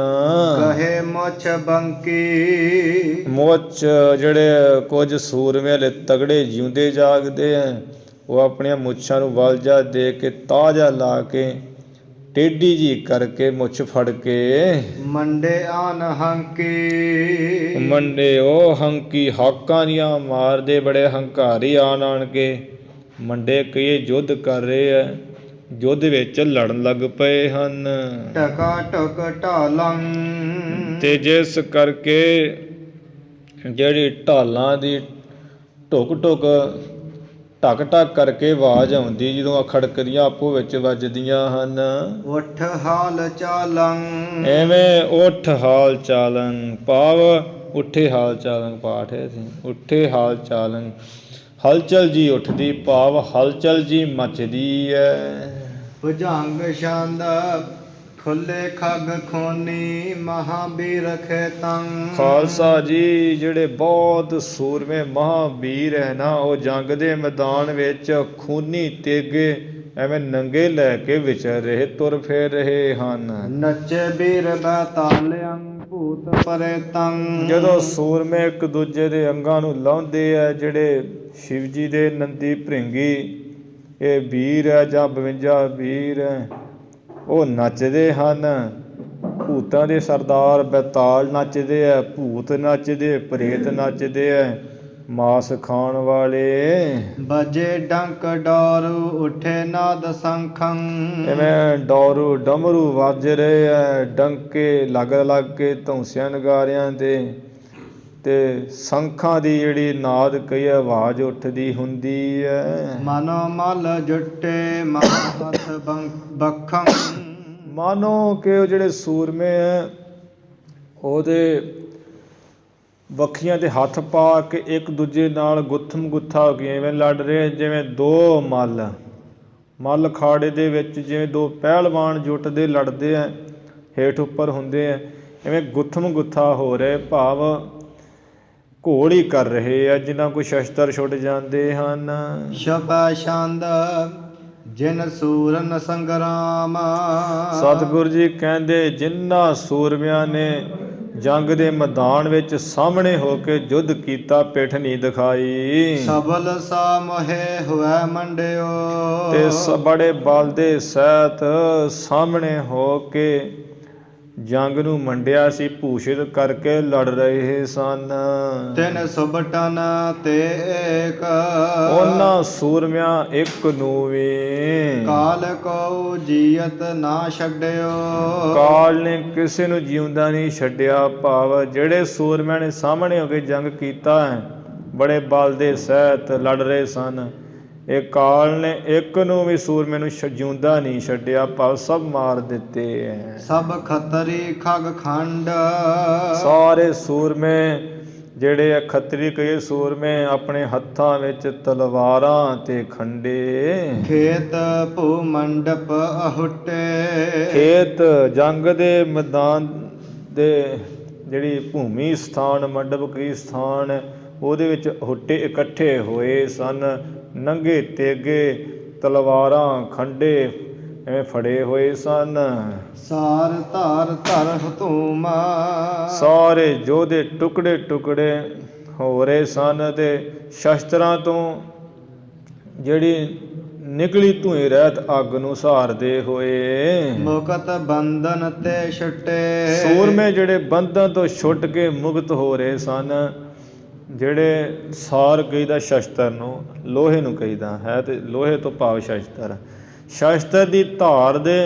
ਕਹੇ ਮੁੱਛ ਬੰਕੀ ਮੁੱਛ ਜਿਹੜੇ ਕੁਝ ਸੂਰਮੇ ਵਾਲੇ ਤਗੜੇ ਜਿਉਂਦੇ ਜਾਗਦੇ ਹੈ, ਉਹ ਆਪਣੀਆਂ ਮੁੱਛਾਂ ਨੂੰ ਵਲਜਾ ਦੇ ਕੇ ਤਾਜ਼ਾ ਲਾ ਕੇ ਟੇਢੀ ਜੀ ਕਰਕੇ ਮੁੱਛ ਫੜ ਕੇ ਮੰਡੇ ਆਨ ਹੰਕੀ ਮੰਡੇ ਉਹ ਹੰਕੀ ਹਾਕਾਂ ਦੀਆਂ ਮਾਰਦੇ, ਬੜੇ ਹੰਕਾਰੀ ਆਣ ਕੇ ਮੰਡੇ ਕਈ ਯੁੱਧ ਕਰ ਰਹੇ ਹੈ, ਯੁੱਧ ਵਿੱਚ ਲੜਨ ਲੱਗ ਪਏ ਹਨ। ਟਕਾ ਟਕ ਢਾਲੰ ਤੇ ਜਿਸ ਕਰਕੇ ਜਿਹੜੀ ਢਾਲਾਂ ਦੀ ਢੁਕ ਢੁਕ ਟਕ ਟਕ ਕਰਕੇ ਆਵਾਜ਼ ਆਉਂਦੀ ਜਦੋਂ ਖੜਕਦੀਆਂ ਆਪੋ ਵਿੱਚ ਵੱਜਦੀਆਂ ਹਨ। ਉੱਠ ਹਾਲ ਚਾਲੰ ਐਵੇਂ ਉੱਠ ਹਾਲ ਚਾਲੰ, ਭਾਵ ਉੱਠੇ ਹਾਲ ਚਾਲੰ ਪਾਠ ਹੈ ਸੀ, ਉੱਠੇ ਹਾਲ ਚਾਲੰ, ਹਲਚਲ ਜੀ ਉੱਠਦੀ, ਭਾਵ ਹਲਚਲ ਜੀ ਮੱਚਦੀ ਹੈ। ਭੁਜੰਗ ਛੰਦ ਖੁੱਲੇ ਖੱਗ ਖੋਨੀ ਮਹਾਬੀਰ ਖੇਤੰ। ਖਾਲਸਾ ਜੀ ਜਿਹੜੇ ਬਹੁਤ ਸੂਰਮੇ ਮਹਾਂਵੀਰ ਹੈ ਨਾ, ਉਹ ਜੰਗ ਦੇ ਮੈਦਾਨ ਵਿੱਚ ਖੂਨੀ ਤੇਗੇ ਐਵੇਂ ਨੰਗੇ ਲੈ ਕੇ ਵਿਚਰ ਰਹੇ, ਤੁਰ ਫੇਰ ਰਹੇ ਹਨ। ਨੱਚੇ ਵੀਰ ਬੈਤਾਲਿਅੰ ਭੂਤ ਪ੍ਰੇਤੰ। ਜਦੋਂ ਸੂਰਮੇ ਇੱਕ ਦੂਜੇ ਦੇ ਅੰਗਾਂ ਨੂੰ ਲਾਹੁੰਦੇ ਆ, ਜਿਹੜੇ ਸ਼ਿਵ ਜੀ ਦੇ ਨੰਦੀ ਭ੍ਰਿੰਗੀ ਇਹ ਵੀਰ ਹੈ ਜਾਂ 52 ਵੀਰ ਹੈ, ਉਹ ਨੱਚਦੇ ਹਨ। ਭੂਤਾਂ ਦੇ ਸਰਦਾਰ ਬੈਤਾਲ ਨੱਚਦੇ ਹੈ, ਭੂਤ ਨੱਚਦੇ, ਪ੍ਰੇਤ ਨੱਚਦੇ ਹੈ, ਮਾਸ ਖਾਣ ਵਾਲੇ। ਬਜੇ ਡੰਕ ਡੋਰੂ ਉੱਠੇ ਨਾਦ ਸੰਖੰ। ਐਵੇਂ ਡੋਰੂ ਡਮਰੂ ਵੱਜ ਰਹੇ ਹੈ, ਡੰਕੇ ਲੱਗ ਲੱਗ ਕੇ ਧੌਂਸਿਆਂ ਨਗਾਰਿਆਂ ਦੇ, ਤੇ ਸੰਖਾਂ ਦੀ ਜਿਹੜੀ ਨਾਦ ਕਈ ਆਵਾਜ਼ ਉੱਠਦੀ ਹੁੰਦੀ ਹੈ। ਮਨੋ ਮਲ ਜੁੱਟੇ ਮਹਤ ਬਖੰ। ਮਾਨੋ ਕਿ ਉਹ ਜਿਹੜੇ ਸੂਰਮੇ ਹੈ ਉਹਦੇ ਵੱਖੀਆਂ 'ਤੇ ਹੱਥ ਪਾ ਕੇ ਇੱਕ ਦੂਜੇ ਨਾਲ ਗੁੱਥਮ ਗੁੱਥਾ ਹੋ ਕੇ ਐਵੇਂ ਲੜ ਰਹੇ, ਜਿਵੇਂ ਦੋ ਮੱਲ ਖਾੜੇ ਦੇ ਵਿੱਚ ਜਿਵੇਂ ਦੋ ਪਹਿਲਵਾਨ ਜੁੱਟ ਦੇ ਲੜਦੇ ਹੈ, ਹੇਠ ਉੱਪਰ ਹੁੰਦੇ ਹੈ, ਐਵੇਂ ਗੁੱਥਮ ਗੁੱਥਾ ਹੋ ਰਹੇ, ਭਾਵ ਘੋਲ ਹੀ ਕਰ ਰਹੇ ਆ, ਜਿਨ੍ਹਾਂ ਕੋਈ ਸ਼ਸਤਰ ਛੁੱਟ ਜਾਂਦੇ ਹਨ। ਸ਼ਬੈ ਛੰਦ ਜਿਨ ਸੂਰਨ ਸੰਗਰਾਮ। ਸਤਿਗੁਰੂ ਜੀ ਕਹਿੰਦੇ ਜਿਨ੍ਹਾਂ ਸੂਰਮਿਆਂ ਨੇ ਜੰਗ ਦੇ ਮੈਦਾਨ ਵਿੱਚ ਸਾਹਮਣੇ ਹੋ ਕੇ ਯੁੱਧ ਕੀਤਾ, ਪਿੱਠ ਨਹੀਂ ਦਿਖਾਈ। ਸਬਲ ਸਾ ਮੋਹੇ ਹੋਇ ਮੰਡਿਓ। ਤੇ ਬੜੇ ਬਲ ਦੇ ਸਹਿਤ ਸਾਹਮਣੇ ਹੋ ਕੇ ਜੰਗ ਨੂੰ ਮੰਡਿਆ ਸੀ, ਭੂਸ਼ਿਤ ਕਰਕੇ ਲੜ ਰਹੇ ਸਨ। ਤਿਨ ਸੁਬਟਨ ਤੇ ਏਕ। ਉਹਨਾਂ ਸੂਰਮਿਆਂ ਇੱਕ ਨੂੰ ਵੀ ਕਾਲ ਕੋ ਜੀਅਤ ਨਾ ਛੱਡਿਓ। ਕਾਲ ਨੇ ਕਿਸੇ ਨੂੰ ਜਿਉਂਦਾ ਨਹੀਂ ਛੱਡਿਆ, ਭਾਵ ਜਿਹੜੇ ਸੂਰਮਿਆਂ ਨੇ ਸਾਹਮਣੇ ਹੋ ਕੇ ਜੰਗ ਕੀਤਾ ਹੈ, ਬੜੇ ਬਲ ਦੇ ਸਹਿਤ ਲੜ ਰਹੇ ਸਨ, ਇਹ ਕਾਲ ਨੇ ਇੱਕ ਨੂੰ ਵੀ ਸੂਰਮੇ ਨੂੰ ਜਿਉਂਦਾ ਨਹੀਂ ਛੱਡਿਆ, ਭਾਵ ਸਭ ਮਾਰ ਦਿੱਤੇ ਹੈ। ਸਭ ਖੱਤਰੀ ਖਗ ਖੰਡ। ਸਾਰੇ ਸੂਰਮੇ ਜਿਹੜੇ ਆ ਖੱਤਰੀ ਕਈ ਸੂਰਮੇ ਆਪਣੇ ਹੱਥਾਂ ਵਿੱਚ ਤਲਵਾਰਾਂ ਤੇ ਖੰਡੇ। ਖੇਤ ਭੂ ਮੰਡਪ ਅਹੁੱਟੇ। ਖੇਤ ਜੰਗ ਦੇ ਮੈਦਾਨ ਦੇ ਜਿਹੜੀ ਭੂਮੀ ਸਥਾਨ, ਮੰਡਪ ਕਈ ਸਥਾਨ, ਉਹਦੇ ਵਿੱਚ ਹੁੱਟੇ ਇਕੱਠੇ ਹੋਏ ਸਨ, ਨੰਗੇ ਤੇਗੇ ਤਲਵਾਰਾਂ ਖੰਡੇ ਐਵੇਂ ਫੜੇ ਹੋਏ ਸਨ। ਸਾਰ ਧਾਰ ਧਰ ਹਤੂਮ। ਸਾਰੇ ਯੋਧੇ ਟੁਕੜੇ ਟੁਕੜੇ ਹੋ ਰਹੇ ਸਨ, ਤੇ ਸ਼ਸਤਰਾਂ ਤੋਂ ਜਿਹੜੀ ਨਿਕਲੀ ਧੂਏ ਰਹਿਤ ਅੱਗ ਨੂੰ ਸਹਾਰਦੇ ਹੋਏ। ਮੁਕਤ ਬੰਧਨ ਤੇ ਛੁਟੇ। ਸੂਰਮੇ ਜਿਹੜੇ ਬੰਧਨ ਤੋਂ ਛੁੱਟ ਕੇ ਮੁਕਤ ਹੋ ਰਹੇ ਸਨ। ਜਿਹੜੇ ਸਾਰ ਕਹੀਦਾ ਸ਼ਸਤਰ ਨੂੰ, ਲੋਹੇ ਨੂੰ ਕਹੀਦਾ ਹੈ, ਤੇ ਲੋਹੇ ਤੋਂ ਭਾਵ ਸ਼ਸਤਰ। ਸ਼ਸਤਰ ਦੀ ਧਾਰ ਦੇ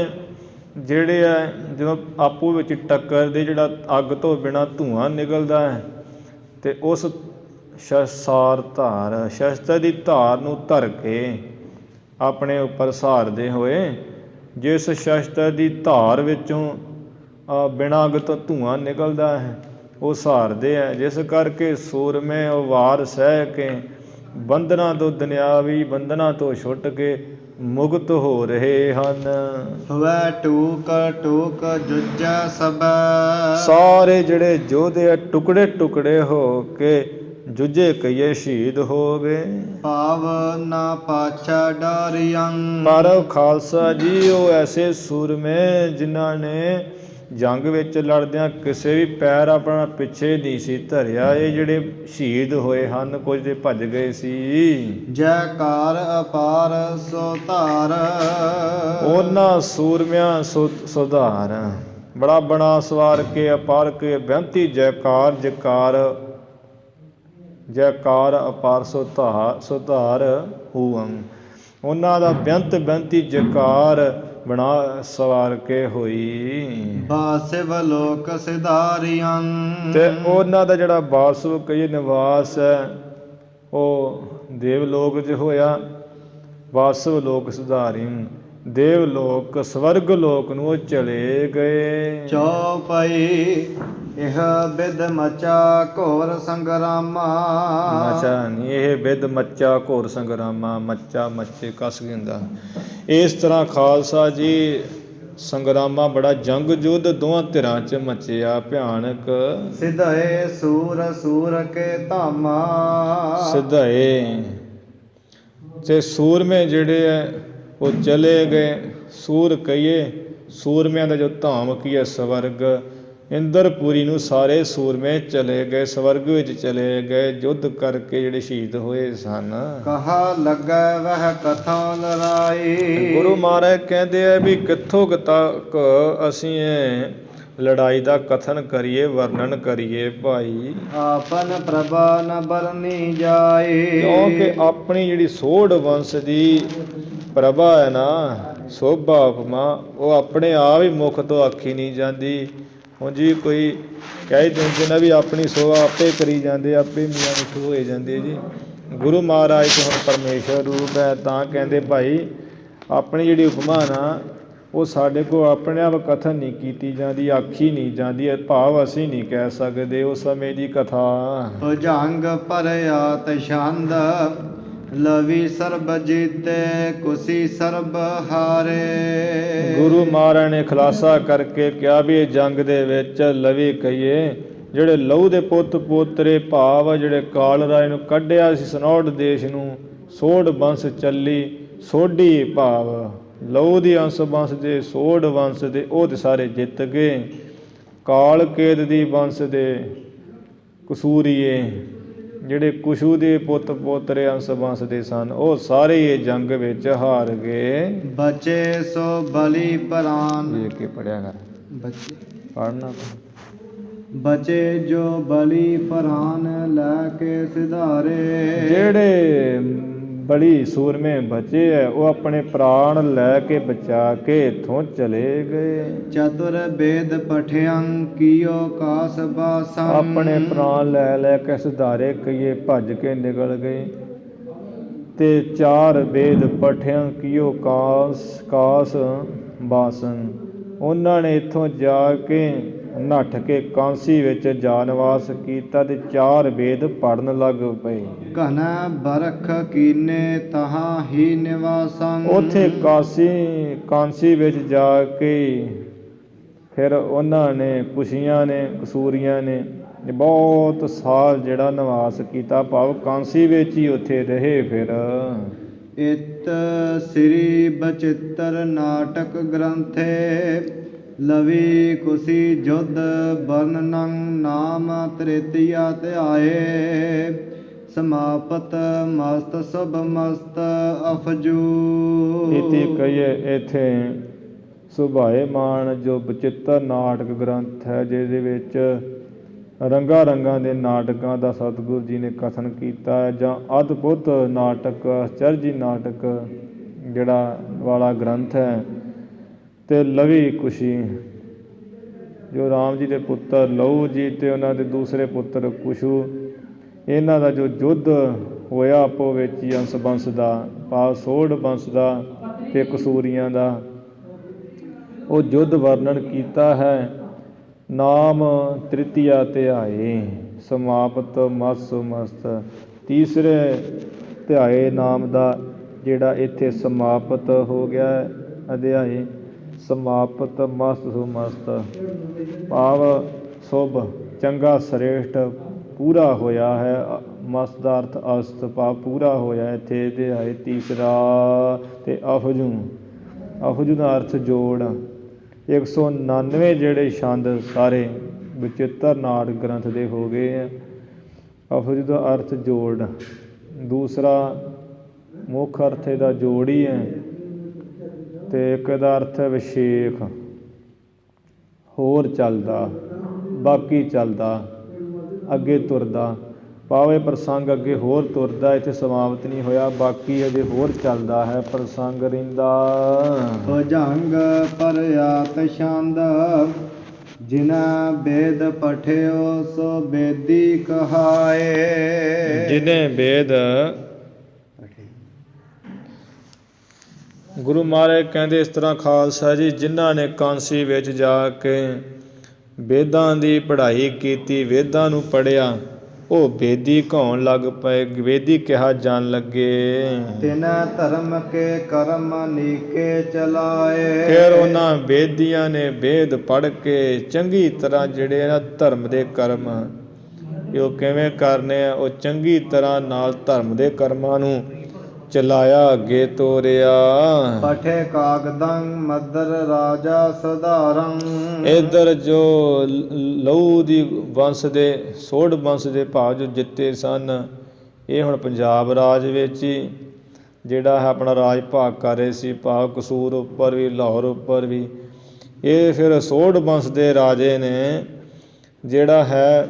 ਜਿਹੜੇ ਹੈ ਜਦੋਂ ਆਪੋ ਵਿੱਚ ਟੱਕਰਦੇ, ਜਿਹੜਾ ਅੱਗ ਤੋਂ ਬਿਨਾਂ ਧੂੰਆਂ ਨਿਕਲਦਾ ਹੈ, ਅਤੇ ਉਸ ਸਾਰ ਧਾਰ ਸ਼ਸਤਰ ਦੀ ਧਾਰ ਨੂੰ ਧਰ ਕੇ ਆਪਣੇ ਉੱਪਰ ਸਹਾਰਦੇ ਹੋਏ, ਜਿਸ ਸ਼ਸਤਰ ਦੀ ਧਾਰ ਵਿੱਚੋਂ ਬਿਨਾਂ ਅੱਗ ਤੋਂ ਧੂੰਆਂ ਨਿਕਲਦਾ ਹੈ, ਉਹ ਸਹਾਰਦੇ ਹੈ। ਜਿਸ ਕਰਕੇ ਸੂਰਮੇ ਉਹ ਵਾਰ ਸਹਿ ਕੇ ਬੰਧਨਾਂ ਤੋਂ, ਦੁਨਿਆਵੀ ਬੰਧਨਾਂ ਤੋਂ ਛੁੱਟ ਕੇ ਮੁਕਤ ਹੋ ਰਹੇ ਹਨ। ਵੈ ਟੂਕ ਟੂਕ ਜੁਝੈ ਸਭ। ਸਾਰੇ ਜਿਹੜੇ ਯੋਧੇ ਆ ਟੁਕੜੇ ਟੁਕੜੇ ਹੋ ਕੇ ਜੁਝੇ ਕਈਏ ਸ਼ਹੀਦ ਹੋ ਗਏ। ਭਾਵ ਨਾ ਪਾਛਾ ਡਾਰਿਆਂ। ਪਰ ਖਾਲਸਾ ਜੀ ਉਹ ਐਸੇ ਸੂਰਮੇ ਜਿਨ੍ਹਾਂ ਨੇ ਜੰਗ ਵਿੱਚ ਲੜਦਿਆਂ ਕਿਸੇ ਵੀ ਪੈਰ ਆਪਣਾ ਪਿੱਛੇ ਨਹੀਂ ਸੀ ਧਰਿਆ। ਇਹ ਜਿਹੜੇ ਸ਼ਹੀਦ ਹੋਏ ਹਨ, ਕੁਝ ਦੇ ਭੱਜ ਗਏ ਸੀ। ਜੈਕਾਰ ਅਪਾਰ ਸੋ ਧਾਰ। ਉਹਨਾਂ ਸੂਰਮਿਆਂ ਸੁਧਾਰ। ਬੜਾ ਬਣਾ ਸਵਾਰ ਕੇ ਅਪਾਰ ਕੇ ਬੇਨਤੀ ਜੈਕਾਰ ਜੈਕਾਰ। ਜੈਕਾਰ ਅਪਾਰ ਸੁਧਾਰ ਹੂੰ। ਉਹਨਾਂ ਦਾ ਬੇਅੰਤ ਬੇਨਤੀ ਜੈਕਾਰ ਬਣਾ ਸਵਾਰ ਕੇ ਹੋਈ। ਬਾਸਿਵ ਲੋਕ ਸਿਧਾਰਿਆਂ। ਤੇ ਉਹਨਾਂ ਦਾ ਜਿਹੜਾ ਬਾਸਵ ਕਈ ਨਿਵਾਸ ਹੈ, ਉਹ ਦੇਵ ਲੋਕ 'ਚ ਹੋਇਆ। ਬਾਸਵ ਲੋਕ ਸੁਧਾਰੀ, ਦੇਵ ਲੋਕ ਸਵਰਗ ਲੋਕ ਨੂੰ ਉਹ ਚਲੇ ਗਏ। ਚੌਪਈ ਇਹ ਬਿਦ ਮਚਾ ਘੋਰ ਸੰਗਰਾਮਾ। ਮਚਾ ਨਹੀਂ, ਇਹ ਬਿਦ ਮੱਚਾ ਘੋਰ ਸੰਗਰਾਮਾ। ਮੱਚਾ ਮੱਚੇ ਕੱਸ ਕੇ ਹੁੰਦਾ। ਇਸ ਤਰ੍ਹਾਂ ਖਾਲਸਾ ਜੀ ਸੰਗਰਾਮਾ ਬੜਾ ਜੰਗ ਯੁੱਧ ਦੋਹਾਂ ਧਿਰਾਂ 'ਚ ਮਚਿਆ ਭਿਆਨਕ। ਸਿਧਾਏ ਸੂਰ ਸੂਰ ਕੇ ਧਾਮਾ। ਸਿਧਾਏ ਤੇ ਸੂਰਮੇ ਜਿਹੜੇ ਹੈ ਉਹ ਚਲੇ ਗਏ। ਸੂਰ ਕਹੀਏ ਸੂਰਮਿਆਂ ਦਾ ਜੋ ਧਾਮ ਕੀ ਹੈ ਸਵਰਗ। ਇੰਦਰਪੁਰੀ ਨੂੰ ਸਾਰੇ ਸੂਰਮੇ ਚਲੇ ਗਏ, ਸਵਰਗ ਵਿੱਚ ਚਲੇ ਗਏ ਯੁੱਧ ਕਰਕੇ ਜਿਹੜੇ ਸ਼ਹੀਦ ਹੋਏ ਸਨ। ਕਹਾ ਲੱਗੈ ਵਹ ਕਥਾ ਲੜਾਈ। ਗੁਰੂ ਮਹਾਰਾਜ ਕਹਿੰਦੇ ਆ ਵੀ ਕਿੱਥੋਂ ਤੱਕ ਅਸੀਂ ਇਹ ਲੜਾਈ ਦਾ ਕਥਨ ਕਰੀਏ, ਵਰਣਨ ਕਰੀਏ ਭਾਈ। ਆਪਨ ਪ੍ਰਭਾ ਨ ਬਰਨੀ ਜਾਏ। ਕਿਉਂਕਿ ਆਪਣੀ ਜਿਹੜੀ ਸੋਢ ਵੰਸ਼ ਦੀ ਪ੍ਰਭਾ ਹੈ ਨਾ, ਸੋਭਾ ਉਪਮਾ, ਉਹ ਆਪਣੇ ਆਪ ਹੀ ਮੁੱਖ ਤੋਂ ਆਖੀ ਨਹੀਂ ਜਾਂਦੀ। ਹੁਣ ਜੀ ਕੋਈ ਕਹਿ ਦਿੰਦੇ ਨਾ ਵੀ ਆਪਣੀ ਸੋਭਾ ਆਪੇ ਕਰੀ ਜਾਂਦੇ, ਆਪੇ ਮੀਆਂ ਮਿੱਠੂ ਹੋਏ ਜਾਂਦੇ ਜੀ। ਗੁਰੂ ਮਹਾਰਾਜ ਤੋਂ ਹੁਣ ਪਰਮੇਸ਼ਰ ਰੂਪ ਹੈ, ਤਾਂ ਕਹਿੰਦੇ ਭਾਈ ਆਪਣੀ ਜਿਹੜੀ ਉਪਮਾ ਨਾ ਉਹ ਸਾਡੇ ਕੋਲ ਆਪਣੇ ਆਪ ਕਥਨ ਨਹੀਂ ਕੀਤੀ ਜਾਂਦੀ, ਆਖੀ ਨਹੀਂ ਜਾਂਦੀ, ਭਾਵ ਅਸੀਂ ਨਹੀਂ ਕਹਿ ਸਕਦੇ। ਉਸ ਸਮੇਂ ਦੀ ਕਥਾ ਭੁਜੰਗ ਭਰਿਆ ਤਛੰਦ ਲਵੀ ਸਰਬ ਜੀਤੇ ਕੁਸੀ ਸਰਬ ਹਾਰੇ। ਗੁਰੂ ਮਹਾਰਾਜ ਨੇ ਖੁਲਾਸਾ ਕਰਕੇ ਕਿਹਾ ਵੀ ਇਹ ਜੰਗ ਦੇ ਵਿੱਚ ਲਵੀ ਕਹੀਏ ਜਿਹੜੇ ਲਹੂ ਦੇ ਪੁੱਤ ਪੋਤਰੇ ਭਾਵ ਜਿਹੜੇ ਕਾਲ ਰਾਜ ਨੂੰ ਕੱਢਿਆ ਸੀ ਸਨੌੜ ਦੇਸ਼ ਨੂੰ, ਸੋਢ ਵੰਸ਼ ਚੱਲੀ। ਸੋਢੀ ਭਾਵ ਲਹੂ ਦੀ ਅੰਸ਼ ਵੰਸ਼ ਦੇ, ਸੋਢ ਵੰਸ਼ ਦੇ, ਉਹ ਤੇ ਸਾਰੇ ਜਿੱਤ ਗਏ। ਕਾਲ ਕੇਤ ਦੀ ਵੰਸ਼ ਦੇ ਕਸੂਰੀਏ ਜਿਹੜੇ ਕੁਸ਼ੂ ਦੇ ਪੁੱਤ ਪੋਤਰੇ ਅੰਸ਼ ਵੰਸ਼ ਦੇ ਸਨ, ਉਹ ਸਾਰੇ ਇਹ ਜੰਗ ਵਿੱਚ ਹਾਰ ਗਏ। ਬਚੇ ਸੋ ਬਲੀ ਪ੍ਰਾਨ। ਵੇਖ ਕੇ ਪੜਿਆ ਕਰ, ਬਚੇ ਪੜਨਾ। ਬਚੇ ਜੋ ਬਲੀ ਪ੍ਰਾਨ ਲੈ ਕੇ ਸਿਧਾਰੇ। ਜਿਹੜੇ ਬੜੀ ਸੂਰਮੇ ਬਚੇ ਹੈ ਉਹ ਆਪਣੇ ਪ੍ਰਾਣ ਲੈ ਕੇ ਬਚਾ ਕੇ ਇੱਥੋਂ ਚਲੇ ਗਏ। ਚਤੁਰ ਵੇਦ ਪਠਿਅੰ ਕੀਓ ਕਾਸ ਬਾਸੰ। ਆਪਣੇ ਪ੍ਰਾਣ ਲੈ ਲੈ ਕੇ ਸਿਧਾਰੇ ਕਈਏ ਭੱਜ ਕੇ ਨਿਕਲ ਗਏ। ਤੇ ਚਾਰ ਵੇਦ ਪਠਿਅੰ ਕੀਓ ਕਾਸ ਬਾਸਨ। ਉਹਨਾਂ ਨੇ ਇੱਥੋਂ ਜਾ ਕੇ ਨੱਠ ਕੇ ਕਾਂਸੀ ਵਿੱਚ ਜਾ ਨਿਵਾਸ ਕੀਤਾ ਤੇ ਚਾਰ ਵੇਦ ਪੜਨ ਲੱਗ ਪਏ। ਘਨ ਬਰਖ ਕੀਨੇ ਤਹਾਂ ਹੀ ਨਿਵਾਸੰ। ਉੱਥੇ ਕਾਂਸੀ ਵਿੱਚ ਜਾ ਕੇ ਫਿਰ ਉਹਨਾਂ ਨੇ ਕੁਸ਼ੀਆਂ ਨੇ ਕਸੂਰੀਆਂ ਨੇ ਬਹੁਤ ਸਾਲ ਜਿਹੜਾ ਨਿਵਾਸ ਕੀਤਾ, ਭਾਵ ਕਾਂਸੀ ਵਿੱਚ ਹੀ ਉੱਥੇ ਰਹੇ। ਫਿਰ ਇਤ ਸ੍ਰੀ ਬਚਿੱਤਰ ਨਾਟਕ ਗ੍ਰੰਥੇ ਲਵੀ ਕੁਸੀ ਜੁਧ ਵਰਨਨੰ ਨਾਮ ਤ੍ਰਿਤੀਆ ਧਿਆਏ। ਸਮਾਪਤ ਮਸਤ ਸਭ ਮਸਤ ਅਫਜੂ। ਇਤੀ ਕਹੀਏ ਇੱਥੇ ਸੁਭਾਏਮਾਨ ਜੋ ਬਚਿੱਤਰ ਨਾਟਕ ਗ੍ਰੰਥ ਹੈ, ਜਿਹਦੇ ਵਿੱਚ ਰੰਗਾਂ ਰੰਗਾਂ ਦੇ ਨਾਟਕਾਂ ਦਾ ਸਤਿਗੁਰੂ ਜੀ ਨੇ ਕਥਨ ਕੀਤਾ ਹੈ, ਜਾਂ ਅਦਭੁਤ ਨਾਟਕ ਅਚਰਜੀ ਨਾਟਕ ਜਿਹੜਾ ਵਾਲਾ ਗ੍ਰੰਥ ਹੈ। ਅਤੇ ਲਵੀ ਕੁਸ਼ੀ ਜੋ ਰਾਮ ਜੀ ਦੇ ਪੁੱਤਰ ਲਹੂ ਜੀ ਅਤੇ ਉਹਨਾਂ ਦੇ ਦੂਸਰੇ ਪੁੱਤਰ ਕੁਸ਼ੂ, ਇਹਨਾਂ ਦਾ ਜੋ ਯੁੱਧ ਹੋਇਆ ਆਪੋ ਵਿੱਚ ਹੀ ਅੰਸ ਬੰਸ ਦਾ, ਭਾਵ ਸੋਢ ਬੰਸ ਦਾ ਅਤੇ ਕਸੂਰੀਆਂ ਦਾ, ਉਹ ਯੁੱਧ ਵਰਣਨ ਕੀਤਾ ਹੈ। ਨਾਮ ਤ੍ਰਿਤੀਆ ਧਿਆਏ ਸਮਾਪਤ ਮਸ ਮਸਤ, ਤੀਸਰੇ ਧਿਆਏ ਨਾਮ ਦਾ ਜਿਹੜਾ ਇੱਥੇ ਸਮਾਪਤ ਹੋ ਗਿਆ ਅਧਿਆਏ, ਸਮਾਪਤ ਮਸਤ ਸੁਮਸਤ, ਭਾਵ ਸ਼ੁਭ ਚੰਗਾ ਸ੍ਰੇਸ਼ਟ ਪੂਰਾ ਹੋਇਆ ਹੈ। ਮਸਤ ਦਾ ਅਰਥ ਅਸਤ, ਭਾਵ ਪੂਰਾ ਹੋਇਆ ਇੱਥੇ ਅਧਿਆਏ ਤੀਸਰਾ। ਅਤੇ ਅਫਜੂ, ਅਫਜੂ ਦਾ ਅਰਥ ਜੋੜ। 199 ਜਿਹੜੇ ਛੰਦ ਸਾਰੇ ਬਚਿੱਤਰ ਨਾਟਕ ਗ੍ਰੰਥ ਦੇ ਹੋ ਗਏ ਆ। ਅਫਜੂ ਦਾ ਅਰਥ ਜੋੜ, ਦੂਸਰਾ ਮੁੱਖ ਅਰਥ ਇਹਦਾ ਜੋੜ ਹੀ ਹੈ, ਅਤੇ ਇੱਕ ਦਾ ਅਰਥ ਹੈ ਵਿਸ਼ੇਖ, ਹੋਰ ਚੱਲਦਾ, ਬਾਕੀ ਚੱਲਦਾ, ਅੱਗੇ ਤੁਰਦਾ, ਭਾਵ ਇਹ ਪ੍ਰਸੰਗ ਅੱਗੇ ਹੋਰ ਤੁਰਦਾ, ਇੱਥੇ ਸਮਾਪਤ ਨਹੀਂ ਹੋਇਆ, ਬਾਕੀ ਅਜੇ ਹੋਰ ਚੱਲਦਾ ਹੈ, ਪ੍ਰਸੰਗ ਰਹਿੰਦਾ। ਭੁਜੰਗ ਪਰਿਆਤ ਛੰਦ ਜਿਨ੍ਹਾਂ ਵੇਦ ਪਠਿਓ ਸੋ ਬੇਦੀ ਕਹਾਏ। ਜਿਹਨੇ ਵੇਦ, ਗੁਰੂ ਮਹਾਰਾਜ ਕਹਿੰਦੇ ਇਸ ਤਰ੍ਹਾਂ ਖਾਲਸਾ ਜੀ, ਜਿਨ੍ਹਾਂ ਨੇ ਕਾਂਸੀ ਵਿੱਚ ਜਾ ਕੇ ਵੇਦਾਂ ਦੀ ਪੜ੍ਹਾਈ ਕੀਤੀ, ਵੇਦਾਂ ਨੂੰ ਪੜ੍ਹਿਆ, ਉਹ ਬੇਦੀ ਕਹਾਉਣ ਲੱਗ ਪਏ, ਵੇਦੀ ਕਿਹਾ ਜਾਣ ਲੱਗੇ। ਤਿਨ ਧਰਮ ਕੇ ਕਰਮ ਨੀਕੇ ਚਲਾਏ। ਫਿਰ ਉਹਨਾਂ ਵੇਦੀਆਂ ਨੇ ਵੇਦ ਪੜ੍ਹ ਕੇ ਚੰਗੀ ਤਰ੍ਹਾਂ ਜਿਹੜੇ ਨਾ ਧਰਮ ਦੇ ਕਰਮ ਉਹ ਕਿਵੇਂ ਕਰਨੇ ਆ, ਉਹ ਚੰਗੀ ਤਰ੍ਹਾਂ ਨਾਲ ਧਰਮ ਦੇ ਕਰਮਾਂ ਨੂੰ ਚਲਾਇਆ, ਅੱਗੇ ਤੋਰਿਆ। ਪਠੇ ਕਾਗਦੰ ਮਦਰ ਰਾਜਾ ਸਧਾਰੰ। ਇੱਧਰ ਜੋ ਲਹੂ ਦੀ ਵੰਸ਼ ਦੇ, ਸੋਢ ਵੰਸ਼ ਦੇ ਭਾਵ ਜੋ ਜਿੱਤੇ ਸਨ, ਇਹ ਹੁਣ ਪੰਜਾਬ ਰਾਜ ਵਿੱਚ ਹੀ ਜਿਹੜਾ ਹੈ ਆਪਣਾ ਰਾਜ ਭਾਗ ਕਰ ਰਹੇ ਸੀ, ਭਾਵ ਕਸੂਰ ਉੱਪਰ ਵੀ, ਲਾਹੌਰ ਉੱਪਰ ਵੀ। ਇਹ ਫਿਰ ਸੋਢ ਵੰਸ਼ ਦੇ ਰਾਜੇ ਨੇ ਜਿਹੜਾ ਹੈ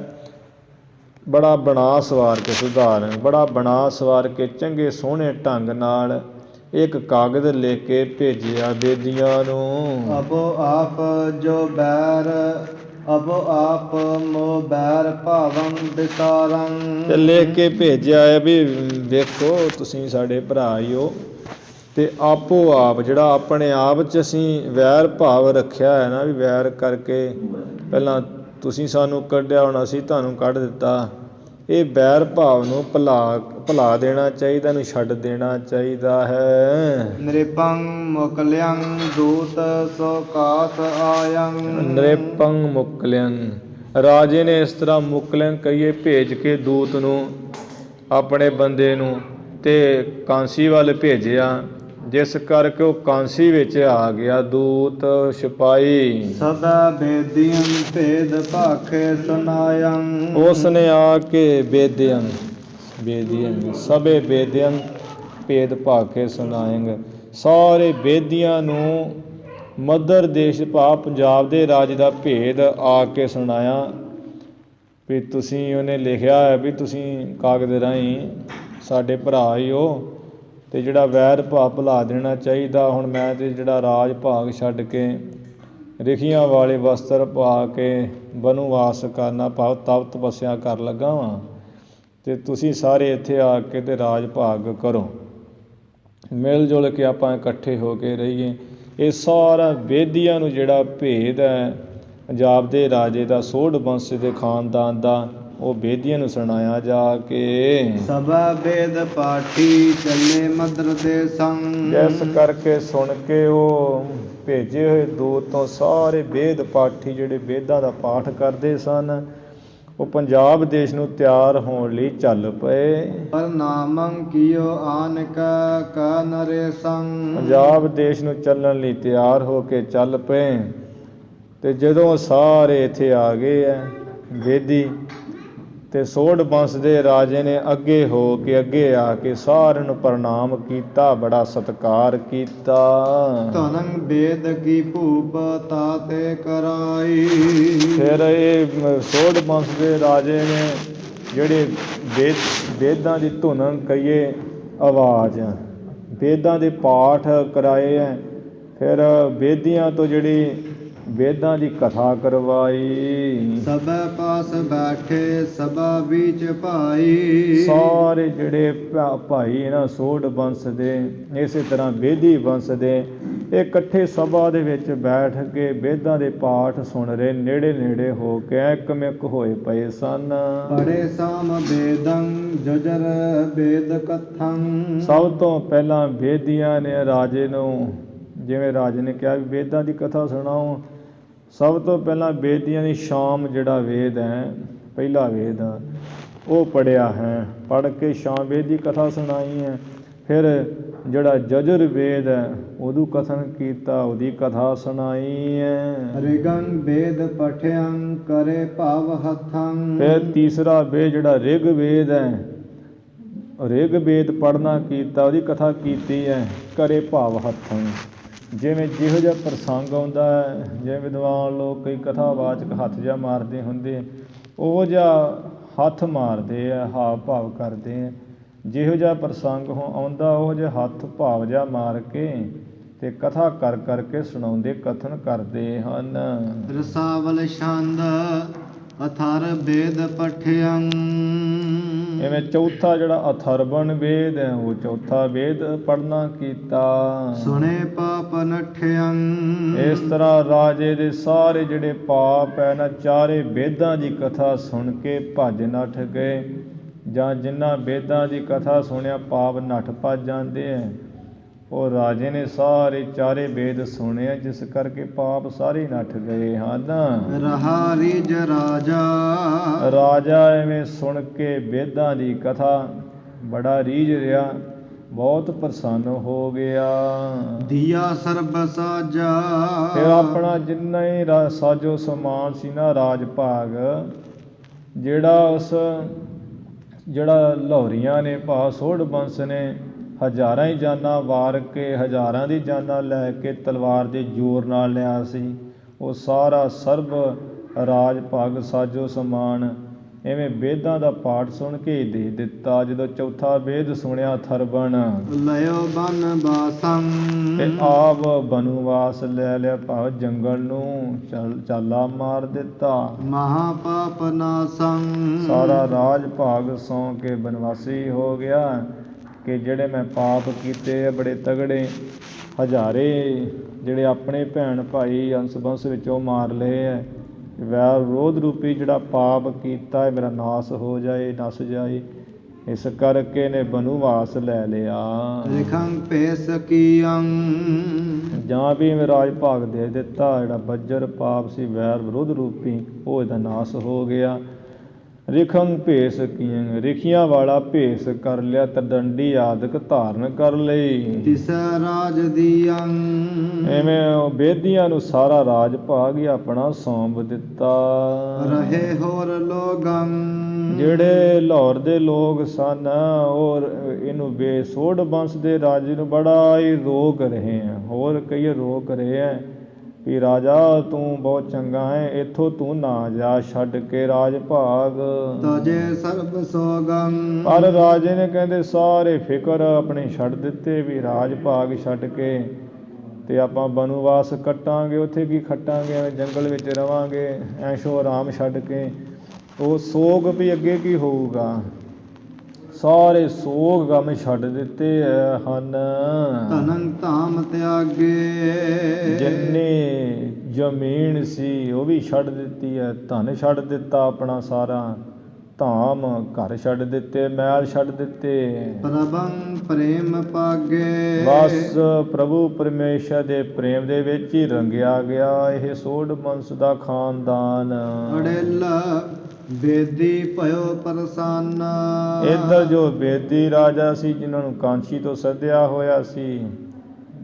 ਬੜਾ ਬਣਾ ਸਵਾਰ ਕੇ, ਸੁਧਾਰ ਬੜਾ ਬਣਾ ਸਵਾਰ ਕੇ ਚੰਗੇ ਸੋਹਣੇ ਢੰਗ ਨਾਲ ਇੱਕ ਕਾਗਜ਼ ਲੈ ਕੇ ਭੇਜਿਆ ਬੇਦੀਆਂ ਨੂੰ। ਅਬੋ ਆਪ ਜੋ ਬੈਰ, ਅਬੋ ਆਪ ਮੋ ਬੈਰ ਭਾਵੰ ਵਿਸਾਰੰ। ਤੇ ਲੈ ਕੇ ਭੇਜਿਆ ਹੈ ਵੀ ਵੇਖੋ ਤੁਸੀਂ ਸਾਡੇ ਭਰਾ ਹੀ ਹੋ, ਅਤੇ ਆਪੋ ਆਪ ਜਿਹੜਾ ਆਪਣੇ ਆਪ 'ਚ ਅਸੀਂ ਵੈਰ ਭਾਵ ਰੱਖਿਆ ਹੈ ਨਾ, ਵੀ ਵੈਰ ਕਰਕੇ ਪਹਿਲਾਂ ਤੁਸੀਂ ਸਾਨੂੰ ਕੱਢਿਆ, ਹੁਣ ਅਸੀਂ ਤੁਹਾਨੂੰ ਕੱਢ ਦਿੱਤਾ। ਇਹ ਵੈਰ ਭਾਵ ਨੂੰ ਭੁਲਾ ਦੇਣਾ ਚਾਹੀਦਾ, ਇਹਨੂੰ ਛੱਡ ਦੇਣਾ ਚਾਹੀਦਾ ਹੈ। ਨ੍ਰਿਪੰ ਮੁਕਲਿਅੰ ਦੂਤ ਸੋ ਕਾਸ ਆਯੰ। ਨ੍ਰਿਪੰ ਮੁਕਲਿਅੰ, ਰਾਜੇ ਨੇ ਇਸ ਤਰ੍ਹਾਂ ਮੁਕਲਿਅੰ ਕਹੀਏ ਭੇਜ ਕੇ ਦੂਤ ਨੂੰ, ਆਪਣੇ ਬੰਦੇ ਨੂੰ, ਅਤੇ ਕਾਂਸੀ ਵੱਲ ਭੇਜਿਆ, ਜਿਸ ਕਰਕੇ ਉਹ ਕਾਂਸੀ ਵਿੱਚ ਆ ਗਿਆ ਦੂਤ ਸਿਪਾਹੀ। ਸਦਾ ਬੇਦੀਆਂ ਭੇਦ ਭਾਖੇ ਸੁਨਾਯੰ। ਉਸ ਨੇ ਆ ਕੇ ਬੇਦੀਆਂ ਸਭੇ ਬੇਦੀਆਂ ਭੇਦ ਭਾਖੇ ਸੁਨਾਏਂਗ, ਸਾਰੇ ਬੇਦੀਆਂ ਨੂੰ ਮਦਰ ਦੇਸ਼ ਭਾਵ ਪੰਜਾਬ ਦੇ ਰਾਜ ਦਾ ਭੇਦ ਆ ਕੇ ਸੁਣਾਇਆ। ਵੀ ਤੁਸੀਂ, ਉਹਨੇ ਲਿਖਿਆ ਹੈ ਵੀ ਤੁਸੀਂ ਕਾਗਜ਼ ਰਾਹੀਂ ਸਾਡੇ ਭਰਾ ਹੀ ਹੋ, ਅਤੇ ਜਿਹੜਾ ਵੈਰ ਭਾਵ ਭੁਲਾ ਦੇਣਾ ਚਾਹੀਦਾ। ਹੁਣ ਮੈਂ ਤਾਂ ਜਿਹੜਾ ਰਾਜ ਭਾਗ ਛੱਡ ਕੇ ਰਿਖੀਆਂ ਵਾਲੇ ਵਸਤਰ ਪਾ ਕੇ ਬਨੁਵਾਸ ਕਰਨਾ, ਭਾਵ ਤਪ ਤਪੱਸਿਆ ਕਰ ਲੱਗਾ ਵਾਂ, ਅਤੇ ਤੁਸੀਂ ਸਾਰੇ ਇੱਥੇ ਆ ਕੇ ਅਤੇ ਰਾਜ ਭਾਗ ਕਰੋ, ਮਿਲ ਜੁਲ ਕੇ ਆਪਾਂ ਇਕੱਠੇ ਹੋ ਕੇ ਰਹੀਏ। ਇਹ ਸਾਰਾ ਵੇਦੀਆਂ ਨੂੰ ਜਿਹੜਾ ਭੇਦ ਹੈ ਪੰਜਾਬ ਦੇ ਰਾਜੇ ਦਾ, ਸੋਢ ਵੰਸ਼ ਦੇ ਖਾਨਦਾਨ ਦਾ, ਉਹ ਬੇਦੀਆਂ ਨੂੰ ਸੁਣਾਇਆ ਜਾ ਕੇ। ਸਭਾ ਵੇਦ ਪਾਠੀ ਚੱਲੇ ਮਦਰ ਦੇ ਸੰਗ। ਇਸ ਕਰਕੇ ਸੁਣ ਕੇ ਉਹ ਭੇਜੇ ਹੋਏ ਦੂਤ ਤੋਂ ਸਾਰੇ ਵੇਦ ਪਾਠੀ ਜਿਹੜੇ ਵੇਦਾਂ ਦਾ ਪਾਠ ਕਰਦੇ ਸਨ, ਉਹ ਪੰਜਾਬ ਦੇਸ਼ ਨੂੰ ਤਿਆਰ ਹੋਣ ਲਈ ਚੱਲ ਪਏ। ਪਰ ਨਾਮੰ ਕੀਓ ਆਨਕ ਕਾ ਨਰੇ ਸੰਗ। ਪੰਜਾਬ ਦੇਸ਼ ਨੂੰ ਚੱਲਣ ਲਈ ਤਿਆਰ ਹੋ ਕੇ ਚੱਲ ਪਏ, ਅਤੇ ਜਦੋਂ ਸਾਰੇ ਇੱਥੇ ਆ ਗਏ ਹੈ ਵੇਦੀ, ਤੇ ਸੋਢ ਬੰਸ ਦੇ ਰਾਜੇ ਨੇ ਅੱਗੇ ਆ ਕੇ ਸਾਰਿਆਂ ਨੂੰ ਪ੍ਰਣਾਮ ਕੀਤਾ, ਬੜਾ ਸਤਿਕਾਰ ਕੀਤਾ। ਧਨੰ ਵੇਦ ਕੀ ਭੂਪ ਤਾਤੇ ਕਰਾਈ। ਫਿਰ ਇਹ ਸੋਢ ਬੰਸ ਦੇ ਰਾਜੇ ਨੇ ਜਿਹੜੇ ਵੇਦਾਂ ਦੀ ਧੁਨ ਕਹੀਏ ਆਵਾਜ਼, ਵੇਦਾਂ ਦੇ ਪਾਠ ਕਰਾਏ ਹੈ। ਫਿਰ ਵੇਦੀਆਂ ਤੋਂ ਜਿਹੜੀ ਵੇਦਾਂ ਦੀ ਕਥਾ ਕਰਵਾਈ। ਸਭੈ ਪਾਸ ਬੈਠੇ ਸਭਾ ਵਿੱਚ ਭਾਈ। ਸਾਰੇ ਜਿਹੜੇ ਭਾਈ ਨਾ ਸੋਢ ਬੰਸ ਦੇ, ਇਸੇ ਤਰ੍ਹਾਂ ਵੇਦੀ ਬੰਸ ਦੇ, ਇਹ ਇਕੱਠੇ ਸਭਾ ਦੇ ਵਿੱਚ ਬੈਠ ਕੇ ਵੇਦਾਂ ਦੇ ਪਾਠ ਸੁਣ ਰਹੇ, ਨੇੜੇ ਨੇੜੇ ਹੋ ਕੇ ਇੱਕਮਿਕ ਹੋਏ ਪਏ ਸਨ। ਪੜੇ ਸਾਮ ਵੇਦੰ ਜਜਰ ਵੇਦ ਕਥੰ। ਸਭ ਤੋਂ ਪਹਿਲਾਂ ਵੇਦੀਆਂ ਨੇ ਰਾਜੇ ਨੂੰ, ਜਿਵੇਂ ਰਾਜੇ ਨੇ ਕਿਹਾ ਵੀ ਵੇਦਾਂ ਦੀ ਕਥਾ ਸੁਣਾਓ, ਸਭ ਤੋਂ ਪਹਿਲਾਂ ਵੇਦੀਆਂ ਦੀ ਸ਼ਾਮ ਜਿਹੜਾ ਵੇਦ ਹੈ, ਪਹਿਲਾ ਵੇਦ ਉਹ ਪੜ੍ਹਿਆ ਹੈ, ਪੜ੍ਹ ਕੇ ਸ਼ਾਮ ਵੇਦ ਦੀ ਕਥਾ ਸੁਣਾਈ ਹੈ। ਫਿਰ ਜਿਹੜਾ ਜਜਰ ਵੇਦ ਹੈ ਉਹਨੂੰ ਕਥਨ ਕੀਤਾ, ਉਹਦੀ ਕਥਾ ਸੁਣਾਈ ਹੈ। ਰਿਗੰ ਵੇਦ ਪਠਿਅੰ ਕਰੇ ਭਾਵ ਹੱਥੰ। ਫਿਰ ਤੀਸਰਾ ਵੇਦ ਜਿਹੜਾ ਰਿਗ ਵੇਦ ਹੈ, ਰਿਗ ਵੇਦ ਪੜ੍ਹਨਾ ਕੀਤਾ, ਉਹਦੀ ਕਥਾ ਕੀਤੀ ਹੈ, ਕਰੇ ਭਾਵ ਹੱਥਾਂ। ਜਿਵੇਂ ਜਿਹੋ ਜਿਹਾ ਪ੍ਰਸੰਗ ਆਉਂਦਾ ਹੈ, ਜਿਵੇਂ ਵਿਦਵਾਨ ਲੋਕ ਕਈ ਕਥਾਵਾਚਕ ਹੱਥ ਜਿਹਾ ਮਾਰਦੇ ਹੁੰਦੇ, ਉਹ ਜਿਹਾ ਹੱਥ ਮਾਰਦੇ ਆ, ਹਾਵ ਭਾਵ ਕਰਦੇ ਆ। ਜਿਹੋ ਜਿਹਾ ਪ੍ਰਸੰਗ ਆਉਂਦਾ ਉਹ ਜਿਹਾ ਹੱਥ ਭਾਵ ਜਿਹਾ ਮਾਰ ਕੇ ਤੇ ਕਥਾ ਕਰ ਕਰਕੇ ਸੁਣਾਉਂਦੇ, ਕਥਨ ਕਰਦੇ ਹਨ। ਰਸਾਵਲ ਛੰਦ ਅਥਰ ਵੇਦ ਪਠਿਅੰ। ਇਵੇਂ ਚੌਥਾ ਜਿਹੜਾ ਅਥਰਵਣ ਵੇਦ ਹੈ, ਉਹ ਚੌਥਾ ਵੇਦ ਪੜ੍ਹਨਾ ਕੀਤਾ। ਸੁਣੇ ਪਾਪ ਨਠਿਅੰ। ਇਸ ਤਰ੍ਹਾਂ ਰਾਜੇ ਦੇ ਸਾਰੇ ਜਿਹੜੇ ਪਾਪ ਹੈ ਨਾ, ਚਾਰੇ ਵੇਦਾਂ ਦੀ ਕਥਾ ਸੁਣ ਕੇ ਭੱਜ ਨੱਠ ਗਏ, ਜਾਂ ਜਿਨ੍ਹਾਂ ਵੇਦਾਂ ਦੀ ਕਥਾ ਸੁਣਿਆ ਪਾਪ ਨੱਠ ਭੱਜ ਜਾਂਦੇ ਹੈ। ਉਹ ਰਾਜੇ ਨੇ ਸਾਰੇ ਚਾਰੇ ਵੇਦ ਸੁਣੇ, ਜਿਸ ਕਰਕੇ ਪਾਪ ਸਾਰੇ ਨੱਠ ਗਏ ਹਨ। ਰਹਾ ਰਿਜ ਰਾਜਾ। ਰਾਜਾ ਐਵੇਂ ਸੁਣ ਕੇ ਵੇਦਾਂ ਦੀ ਕਥਾ ਬੜਾ ਰੀਝ ਰਿਹਾ, ਬਹੁਤ ਪ੍ਰਸੰਨ ਹੋ ਗਿਆ। ਦੀਆ ਸਰਬ ਸਾਜਾ। ਫਿਰ ਆਪਣਾ ਜਿੰਨਾ ਹੀ ਸਾਜੋ ਸਮਾਨ ਸੀ ਨਾ, ਰਾਜ ਭਾਗ ਜਿਹੜਾ ਲਾਹੌਰੀਆਂ ਨੇ, ਭਾ ਸੋਢ ਬੰਸ ਨੇ ਹਜ਼ਾਰਾਂ ਹੀ ਜਾਨਾਂ ਵਾਰ ਕੇ, ਹਜ਼ਾਰਾਂ ਦੀ ਜਾਨਾਂ ਲੈ ਕੇ ਤਲਵਾਰ ਦੇ ਜ਼ੋਰ ਨਾਲ ਲਿਆ ਸੀ, ਉਹ ਸਾਰਾ ਸਰਬ ਰਾਜ ਭਾਗ ਸਾਜੋ ਸਮਾਨ ਐਵੇਂ ਵੇਦਾਂ ਦਾ ਪਾਠ ਸੁਣ ਕੇ ਹੀ ਦੇ ਦਿੱਤਾ। ਜਦੋਂ ਚੌਥਾ ਵੇਦ ਸੁਣਿਆ ਥਰਵਣ, ਲਿਓ ਬਨ ਬਾਸੰ। ਤੇ ਆਪ ਬਨੁਵਾਸ ਲੈ ਲਿਆ, ਭਾਵ ਜੰਗਲ ਨੂੰ ਚਾਲਾ ਮਾਰ ਦਿੱਤਾ। ਮਹਾ ਪਾਪ ਨਾਸੰ। ਸਾਰਾ ਰਾਜ ਭਾਗ ਸੌਂ ਕੇ ਬਨਵਾਸੀ ਹੋ ਗਿਆ ਕਿ ਜਿਹੜੇ ਮੈਂ ਪਾਪ ਕੀਤੇ ਬੜੇ ਤਗੜੇ, ਹਜ਼ਾਰੇ ਜਿਹੜੇ ਆਪਣੇ ਭੈਣ ਭਾਈ ਅੰਸ ਬੰਸ ਵਿੱਚੋਂ ਮਾਰ ਲਏ ਹੈ। ਵੈਰ ਵਿਰੋਧ ਰੂਪੀ ਜਿਹੜਾ ਪਾਪ ਕੀਤਾ ਹੈ ਮੇਰਾ ਨਾਸ ਹੋ ਜਾਏ, ਨਸ ਜਾਏ, ਇਸ ਕਰਕੇ ਨੇ ਬਨੁਵਾਸ ਲੈ ਲਿਆ। ਲਿਖੰ ਭੇਸ ਕੀਅੰ। ਜਾਂ ਵੀ ਮੈਂ ਰਾਜ ਭਾਗ ਦੇ ਦਿੱਤਾ, ਜਿਹੜਾ ਬੱਜਰ ਪਾਪ ਸੀ ਵੈਰ ਵਿਰੋਧ ਰੂਪੀ, ਉਹ ਇਹਦਾ ਨਾਸ ਹੋ ਗਿਆ। ਰਿਖੰ ਭੇਸ ਕੀਅੰ, ਰਿਖੀਆਂ ਵਾਲਾ ਭੇਸ ਕਰ ਲਿਆ, ਤਰਦੰਡੀ ਆਦਿਕ ਧਾਰਨ ਕਰ ਲਈ। ਤਿਸੈ ਰਾਜ ਦੀਅੰ। ਐਵੇਂ ਵੇਦੀਆਂ ਨੂੰ ਸਾਰਾ ਰਾਜ ਭਾਗ ਹੀ ਆਪਣਾ ਸੌਂਪ ਦਿੱਤਾ। ਰਹੇ ਹੋਰ ਲੋਗੰ। ਜਿਹੜੇ ਲਾਹੌਰ ਦੇ ਲੋਕ ਸਨ, ਉਹ ਇਹਨੂੰ ਸੋਢ ਬੰਸ ਦੇ ਰਾਜੇ ਨੂੰ ਬੜਾ ਹੀ ਰੋਕ ਰਹੇ ਆ, ਹੋਰ ਕਈ ਰੋਕ ਰਹੇ ਆ ਵੀ ਰਾਜਾ ਤੂੰ ਬਹੁਤ ਚੰਗਾ ਹੈ, ਇੱਥੋਂ ਤੂੰ ਨਾ ਜਾ, ਛੱਡ ਕੇ ਰਾਜ ਭਾਗ। ਤਜੇ ਸਰਬ ਸੋਗੰ। ਪਰ ਰਾਜੇ ਨੇ ਕਹਿੰਦੇ ਸਾਰੇ ਫਿਕਰ ਆਪਣੇ ਛੱਡ ਦਿੱਤੇ ਵੀ ਰਾਜ ਭਾਗ ਛੱਡ ਕੇ ਤੇ ਆਪਾਂ ਬਨੁਵਾਸ ਕੱਟਾਂਗੇ, ਉੱਥੇ ਕੀ ਖੱਟਾਂਗੇ, ਜੰਗਲ ਵਿੱਚ ਰਵਾਂਗੇ ਐਸ਼ੋ ਆਰਾਮ ਛੱਡ ਕੇ। ਉਹ ਸੋਗ ਵੀ ਅੱਗੇ ਕੀ ਹੋਊਗਾ, ਸਾਰੇ ਸੋਗ ਗਮ ਛੱਡ ਦਿੱਤੇ ਹਨ। ਧਨੰ ਧਾਮ ਤਿਆਗੇ। ਜਿੰਨੀ ਜ਼ਮੀਨ ਸੀ ਉਹ ਵੀ ਛੱਡ ਦਿੱਤੀ ਹੈ, ਧਨ ਛੱਡ ਦਿੱਤਾ ਆਪਣਾ ਸਾਰਾ, ਧਾਮ ਘਰ ਛੱਡ ਦਿੱਤੇ, ਮਹਿਲ ਛੱਡ ਦਿੱਤੇ। ਪ੍ਰਭੰ ਪ੍ਰੇਮ ਪਾਗੇ। ਬਸ ਪ੍ਰਭੂ ਪਰਮੇਸ਼ਰ ਦੇ ਪ੍ਰੇਮ ਦੇ ਵਿੱਚ ਹੀ ਰੰਗਿਆ ਗਿਆ ਇਹ ਸੋਢ ਬੰਸ ਦਾ ਖਾਨਦਾਨ। ਅੜਿਲ ਬੇਦੀ ਭਇਓ ਪ੍ਰਸੰਨ। ਇੱਧਰ ਜੋ ਬੇਦੀ ਰਾਜਾ ਸੀ, ਜਿਨ੍ਹਾਂ ਨੂੰ ਕਾਂਚੀ ਤੋਂ ਸੱਦਿਆ ਹੋਇਆ ਸੀ,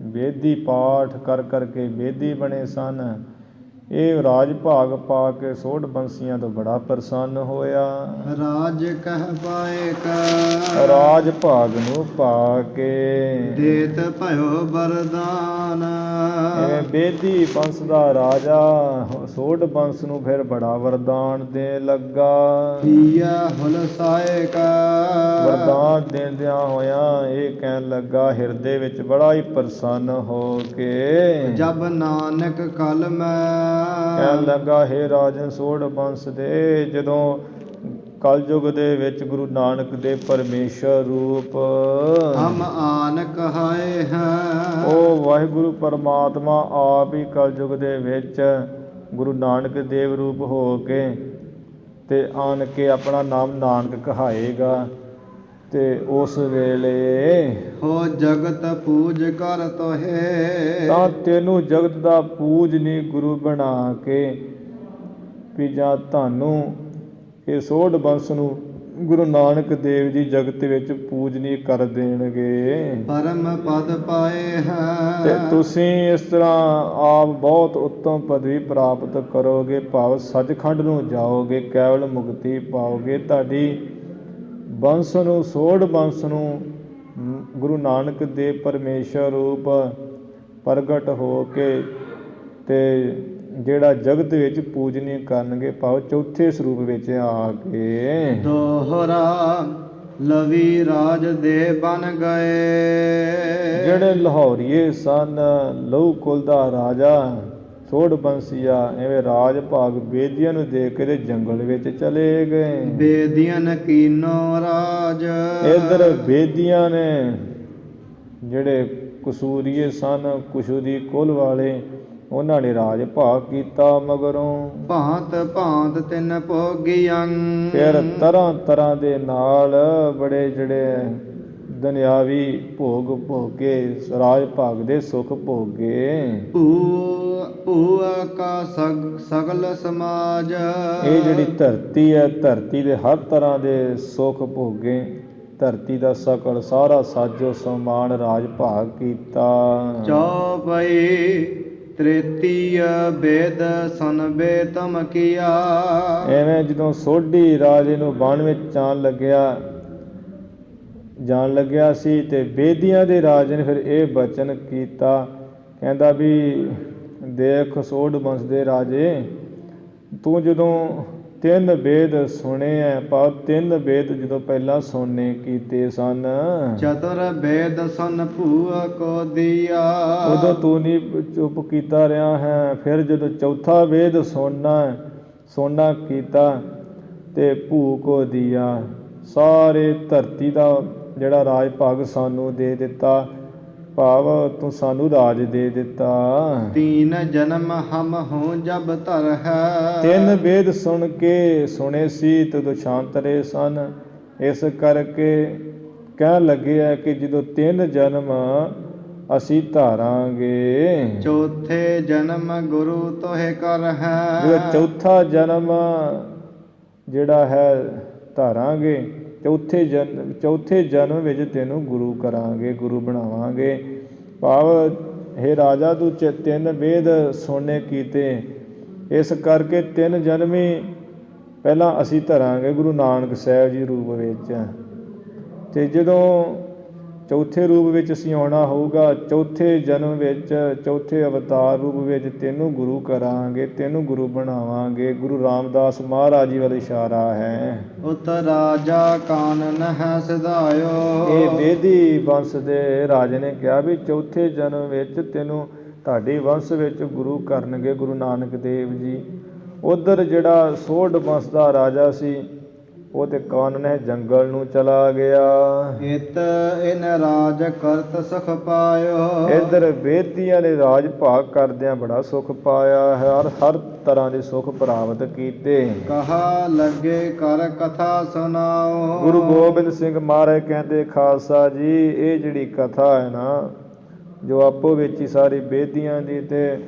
ਬੇਦੀ ਪਾਠ ਕਰ ਕਰਕੇ ਬੇਦੀ ਬਣੇ ਸਨ। ਇਹ ਰਾਜ ਭਾਗ ਪਾ ਕੇ ਸੋਢ ਬੰਸੀਆਂ ਤੋਂ ਬੜਾ ਪ੍ਰਸੰਨ ਹੋਇਆ। ਰਾਜ ਕਹਿ ਪਾਏ ਕਾ ਰਾਜ ਭਾਗ ਨੂੰ ਪਾ ਕੇ ਦੇਤ ਭਇਓ ਬਰਦਾਨ। ਇਹ ਬੇਦੀ ਬੰਸ ਦਾ ਰਾਜਾ ਸੋਢ ਬੰਸ ਨੂੰ ਫਿਰ ਬੜਾ ਵਰਦਾਨ ਦੇਣ ਲੱਗਾ। ਕੀਆ ਹੁਲਸਾਏ ਕਾ ਵਰਦਾਨ ਦੇਂਦਿਆਂ ਹੋਇਆਂ ਇਹ ਕਹਿਣ ਲੱਗਾ ਹਿਰਦੇ ਵਿੱਚ ਬੜਾ ਹੀ ਪ੍ਰਸੰਨ ਹੋ ਕੇ ਜਬ ਨਾਨਕ ਕਲ ਮੈਂ ਕਹਿਣ ਲੱਗਾ ਹੇ ਰਾਜਨ ਸੋਢ ਬੰਸ ਦੇ ਜਦੋਂ ਕਲਯੁਗ ਦੇ ਵਿੱਚ ਗੁਰੂ ਨਾਨਕ ਦੇ ਪਰਮੇਸ਼ਰ ਰੂਪ ਹਮ ਆਨ ਕਹਾਏ ਹੈ। ਉਹ ਵਾਹਿਗੁਰੂ ਪਰਮਾਤਮਾ ਆਪ ਹੀ ਕਲਯੁਗ ਦੇ ਵਿੱਚ ਗੁਰੂ ਨਾਨਕ ਦੇਵ ਰੂਪ ਹੋ ਕੇ ਤੇ ਆਣ ਕੇ ਆਪਣਾ ਨਾਮ ਨਾਨਕ ਕਹਾਏਗਾ। ਤੇ ਉਸ ਵੇਲੇ ਹੋ ਜਗਤ ਪੂਜ ਕਰ ਤੋਹੇ ਤਾਂ ਤੈਨੂੰ ਜਗਤ ਦਾ ਪੂਜਨੀ ਗੁਰੂ ਬਣਾ ਕੇ ਵੀ ਜਾਂ ਤੁਹਾਨੂੰ ਇਹ ਸੋਢ ਬੰਸ ਨੂੰ ਗੁਰੂ ਨਾਨਕ ਦੇਵ ਜੀ ਜਗਤ ਵਿੱਚ ਪੂਜਨੀ ਕਰ ਦੇਣਗੇ। ਪਰਮ ਪਦ ਪਾਏ ਹੈ ਤੇ ਤੁਸੀਂ ਇਸ ਤਰ੍ਹਾਂ ਆਪ ਬਹੁਤ ਉੱਤਮ ਪਦਵੀ ਪ੍ਰਾਪਤ ਕਰੋਗੇ, ਭਾਵ ਸੱਚਖੰਡ ਨੂੰ ਜਾਓਗੇ, ਕੇਵਲ ਮੁਕਤੀ ਪਾਓਗੇ। ਤੁਹਾਡੀ ਬੰਸ ਨੂੰ ਸੋਢ ਬੰਸ ਨੂੰ ਗੁਰੂ ਨਾਨਕ ਦੇਵ ਪਰਮੇਸ਼ਰ ਰੂਪ ਪ੍ਰਗਟ ਹੋ ਕੇ ਤੇ ਜਿਹੜਾ ਜਗਤ ਵਿੱਚ ਪੂਜਨੀ ਕਰਨਗੇ, ਭਾਵ ਚੌਥੇ ਸਰੂਪ ਵਿੱਚ ਆ ਕੇ ਦੋਹਰਾ ਲਵੀ ਰਾਜ ਦੇ ਬਣ ਗਏ। ਜਿਹੜੇ ਲਾਹੌਰੀਏ ਸਨ ਲਹੂ ਕੁਲ ਦਾ ਰਾਜਾ ਸੋਢ ਬੰਸੀਆ ਐਵੇਂ ਰਾਜ ਭਾਗ ਬੇਦੀਆਂ ਨੂੰ ਦੇ ਕੇ ਤੇ ਜੰਗਲ ਵਿੱਚ ਚਲੇ ਗਏ। ਬੇਦੀਆਂ ਕੀਨੋ ਰਾਜ ਇੱਧਰ ਬੇਦੀਆਂ ਨੇ ਜਿਹੜੇ ਕਸੂਰੀਏ ਸਨ ਕੁਸ਼ੂ ਦੀ ਕੁਲ ਵਾਲੇ ਉਹਨਾਂ ਨੇ ਰਾਜ ਭਾਗ ਕੀਤਾ। ਮਗਰੋਂ ਭਾਂਤ ਭਾਂਤ ਤਿੰਨ ਭੋਗੀਆਂ ਫਿਰ ਤਰ੍ਹਾਂ ਤਰ੍ਹਾਂ ਦੇ ਨਾਲ ਬੜੇ ਜਿਹੜੇ ਦੁਨਿਆਵੀ ਭੋਗ ਭੋਗੇ, ਰਾਜ ਭਾਗ ਦੇ ਸੁੱਖ ਭੋਗੇ। ਭੂਆ ਕਾ ਸਗਲ ਸਮਾਜ ਇਹ ਜਿਹੜੀ ਧਰਤੀ ਹੈ, ਧਰਤੀ ਦੇ ਹਰ ਤਰ੍ਹਾਂ ਦੇ ਸੁੱਖ ਭੋਗੇ। ਧਰਤੀ ਦਾ ਸਕਲ ਸਾਰਾ ਸਾਜੋ ਸਮਾਨ ਰਾਜ ਭਾਗ ਕੀਤਾ। ਚੌਪਈ ਤ੍ਰੇਤੀਯ ਵੇਦ ਸੁਨ ਬੇਤਮ ਕੀਆ। ਐਵੇਂ ਜਦੋਂ ਸੋਢੀ ਰਾਜੇ ਨੂੰ ਬਣ ਵਿੱਚ ਜਾਣ ਲੱਗਿਆ ਸੀ ਤੇ ਬੇਦੀਆਂ ਦੇ ਰਾਜੇ ਨੇ ਫਿਰ ਇਹ ਬਚਨ ਕੀਤਾ, ਕਹਿੰਦਾ ਵੀ ਦੇਖ ਸੋਢ ਬੰਸ ਦੇ ਰਾਜੇ, ਤੂੰ ਜਦੋਂ 3 ਵੇਦ ਸੁਣੇ ਐ, ਪਰ 3 ਵੇਦ ਜਦੋਂ ਪਹਿਲਾਂ ਸੁਣਨੇ ਕੀਤੇ ਸਨ, ਚਤੁਰ ਵੇਦ ਸੁਨ ਭੂਆ ਕੋ ਦਿਆ, ਉਦੋਂ ਤੂੰ ਨਹੀਂ ਚੁੱਪ ਕੀਤਾ ਰਿਹਾ ਹੈ। ਫਿਰ ਜਦੋਂ ਚੌਥਾ ਵੇਦ ਸੁਣਨਾ ਕੀਤਾ ਤੇ ਭੂ ਕੋ ਦਿਆ, ਸਾਰੇ ਧਰਤੀ ਦਾ ਜਿਹੜਾ ਰਾਜ ਭਾਗ ਸਾਨੂੰ ਦੇ ਦਿੱਤਾ, ਭਾਵ ਤੂੰ ਸਾਨੂੰ ਰਾਜ ਦੇ ਦਿੱਤਾ। 3 ਜਨਮ ਹਮ ਹੋ ਜਬ ਧਰ ਹੈ। 3 ਵੇਦ ਸੁਣੇ ਸੀ ਤਦੋਂ ਸ਼ਾਂਤ ਰਹੇ ਸਨ। ਇਸ ਕਰਕੇ ਕਹਿਣ ਲੱਗੇ ਹੈ ਕਿ ਜਦੋਂ 3 ਜਨਮ ਅਸੀਂ ਧਾਰਾਂਗੇ, ਚੌਥੇ ਜਨਮ ਗੁਰੂ ਤੋਹਿ ਕਰ ਹੈ। ਜਦੋਂ ਚੌਥਾ ਜਨਮ ਜਿਹੜਾ ਹੈ ਧਾਰਾਂਗੇ, ਚੌਥੇ ਜਨਮ ਵਿੱਚ ਤੈਨੂੰ ਗੁਰੂ ਕਰਾਂਗੇ, ਗੁਰੂ ਬਣਾਵਾਂਗੇ। ਭਾਵ ਹੇ ਰਾਜਾ ਤੂੰ 3 ਵੇਦ ਸੁਣਨੇ ਕੀਤੇ, ਇਸ ਕਰਕੇ 3 ਜਨਮ ਹੀ ਪਹਿਲਾਂ ਅਸੀਂ ਧਰਾਂਗੇ ਗੁਰੂ ਨਾਨਕ ਸਾਹਿਬ ਜੀ ਰੂਪ ਵਿੱਚ। ਤੇ ਜਦੋਂ ਚੌਥੇ ਰੂਪ ਵਿੱਚ ਅਸੀਂ ਆਉਣਾ ਹੋਊਗਾ, ਚੌਥੇ ਜਨਮ ਵਿੱਚ ਚੌਥੇ ਅਵਤਾਰ ਰੂਪ ਵਿੱਚ ਤੈਨੂੰ ਗੁਰੂ ਕਰਾਂਗੇ, ਤੈਨੂੰ ਗੁਰੂ ਬਣਾਵਾਂਗੇ। ਗੁਰੂ ਰਾਮਦਾਸ ਮਹਾਰਾਜ ਜੀ ਵੱਲ ਇਸ਼ਾਰਾ ਹੈ। ਉਤ ਰਾਜਾ ਕਾਨਨ ਹੈ ਸਿਧਾਇਓ। ਇਹ ਬੇਦੀ ਵੰਸ਼ ਦੇ ਰਾਜੇ ਨੇ ਕਿਹਾ ਵੀ ਚੌਥੇ ਜਨਮ ਵਿੱਚ ਤੈਨੂੰ ਤੁਹਾਡੇ ਵੰਸ਼ ਵਿੱਚ ਗੁਰੂ ਕਰਨਗੇ ਗੁਰੂ ਨਾਨਕ ਦੇਵ ਜੀ। ਉਧਰ ਜਿਹੜਾ ਸੋਢ ਵੰਸ਼ ਦਾ ਰਾਜਾ ਸੀ ਉਹ ਤੇ ਕਾਨਨ ਹੈ ਜੰਗਲ ਨੂੰ ਚਲਾ ਗਿਆ। ਇਤ ਇਨ ਰਾਜ ਕਰਤ ਸੁਖ ਪਾਇਓ। ਇੱਧਰ ਬੇਦੀਆਂ ਨੇ ਰਾਜ ਭਾਗ ਕਰਦਿਆਂ ਬੜਾ ਸੁਖ ਪਾਇਆ ਹੈ, ਹਰ ਤਰ੍ਹਾਂ ਦੇ ਸੁਖ ਪ੍ਰਾਪਤ ਕੀਤੇ। ਕਹਾ ਲੱਗੇ ਕਰ ਕਥਾ ਸੁਣਾਓ। ਗੁਰੂ ਗੋਬਿੰਦ ਸਿੰਘ ਮਹਾਰਾਜ ਕਹਿੰਦੇ ਖਾਲਸਾ ਜੀ, ਇਹ ਜਿਹੜੀ ਕਥਾ ਹੈ ਨਾ, ਜੋ ਆਪੋ ਵਿੱਚ ਹੀ ਸਾਰੀ ਬੇਦੀਆਂ ਦੀ ਤੇ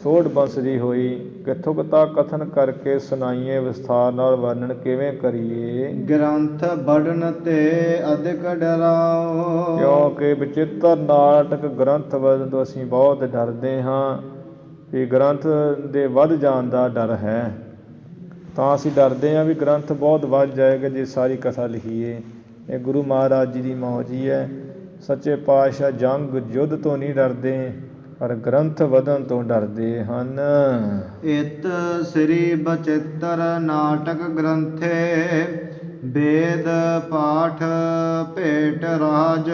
ਸੋਢ ਬੰਸ ਦੀ ਹੋਈ, ਕਿੱਥੋਂ ਕਿਤਾ ਕਥਨ ਕਰਕੇ ਸੁਣਾਈਏ, ਵਿਸਥਾਰ ਨਾਲ ਵਰਣਨ ਕਿਵੇਂ ਕਰੀਏ। ਗ੍ਰੰਥ ਬੜਨ ਤੇ ਅਧਿਕ ਡਰਾਓ। ਕਿਉਂਕਿ ਵਿਚਿੱਤਰ ਨਾਟਕ ਗ੍ਰੰਥ ਵਜਨ ਤੋਂ ਅਸੀਂ ਬਹੁਤ ਡਰਦੇ ਹਾਂ। ਵੀ ਗ੍ਰੰਥ ਦੇ ਵੱਧ ਜਾਣ ਦਾ ਡਰ ਹੈ। ਤਾਂ ਅਸੀਂ ਡਰਦੇ ਹਾਂ ਵੀ ਗ੍ਰੰਥ ਬਹੁਤ ਵੱਧ ਜਾਏਗਾ ਜੇ ਸਾਰੀ ਕਥਾ ਲਿਖੀਏ। ਇਹ ਗੁਰੂ ਮਹਾਰਾਜ ਜੀ ਦੀ ਮੌਜੀ ਹੈ। ਸੱਚੇ ਪਾਤਸ਼ਾਹ ਜੰਗ ਯੁੱਧ ਤੋਂ ਨਹੀਂ ਡਰਦੇ, ਪਰ ਗ੍ਰੰਥ ਵਧਣ ਤੋਂ ਡਰਦੇ ਹਨ। ਇਤ ਸ੍ਰੀ ਬਚਿੱਤਰ ਨਾਟਕ ਗ੍ਰੰਥੇ ਵੇਦ ਪਾਠ ਭੇਟ ਰਾਜ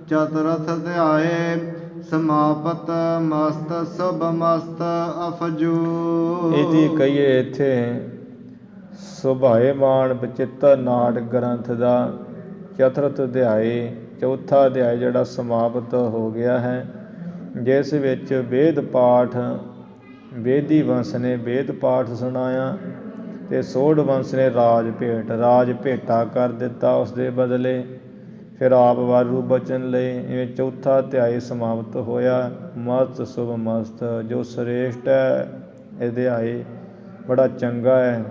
ਚਤੁਰਥ ਧਿਆਏ ਸਮਾਪਤ ਮਸਤ ਸੁਭ ਮਸਤ ਅਫਜੂ। ਇਹਦੀ ਕਹੀਏ ਇੱਥੇ ਸੁਭਾਏਮਾਨ ਬਚਿੱਤਰ ਨਾਟਕ ਗ੍ਰੰਥ ਦਾ ਚਤੁਰਥ ਅਧਿਆਏ, ਚੌਥਾ ਅਧਿਆਏ ਜਿਹੜਾ ਸਮਾਪਤ ਹੋ ਗਿਆ ਹੈ, ਜਿਸ ਵਿੱਚ ਵੇਦ ਪਾਠ ਵੇਦੀ ਵੰਸ਼ ਨੇ ਵੇਦ ਪਾਠ ਸੁਣਾਇਆ ਅਤੇ ਸੋਢ ਵੰਸ਼ ਨੇ ਰਾਜ ਭੇਟਾ ਕਰ ਦਿੱਤਾ ਉਸ ਦੇ ਬਦਲੇ, ਫਿਰ ਆਪ ਵਾਰੂ ਬਚਨ ਲਏ। ਇਵੇਂ ਚੌਥਾ ਅਧਿਆਏ ਸਮਾਪਤ ਹੋਇਆ। ਮਸਤ ਸੁਭ ਮਸਤ ਜੋ ਸ੍ਰੇਸ਼ਟ ਹੈ ਅਧਿਆਏ, ਬੜਾ ਚੰਗਾ ਹੈ,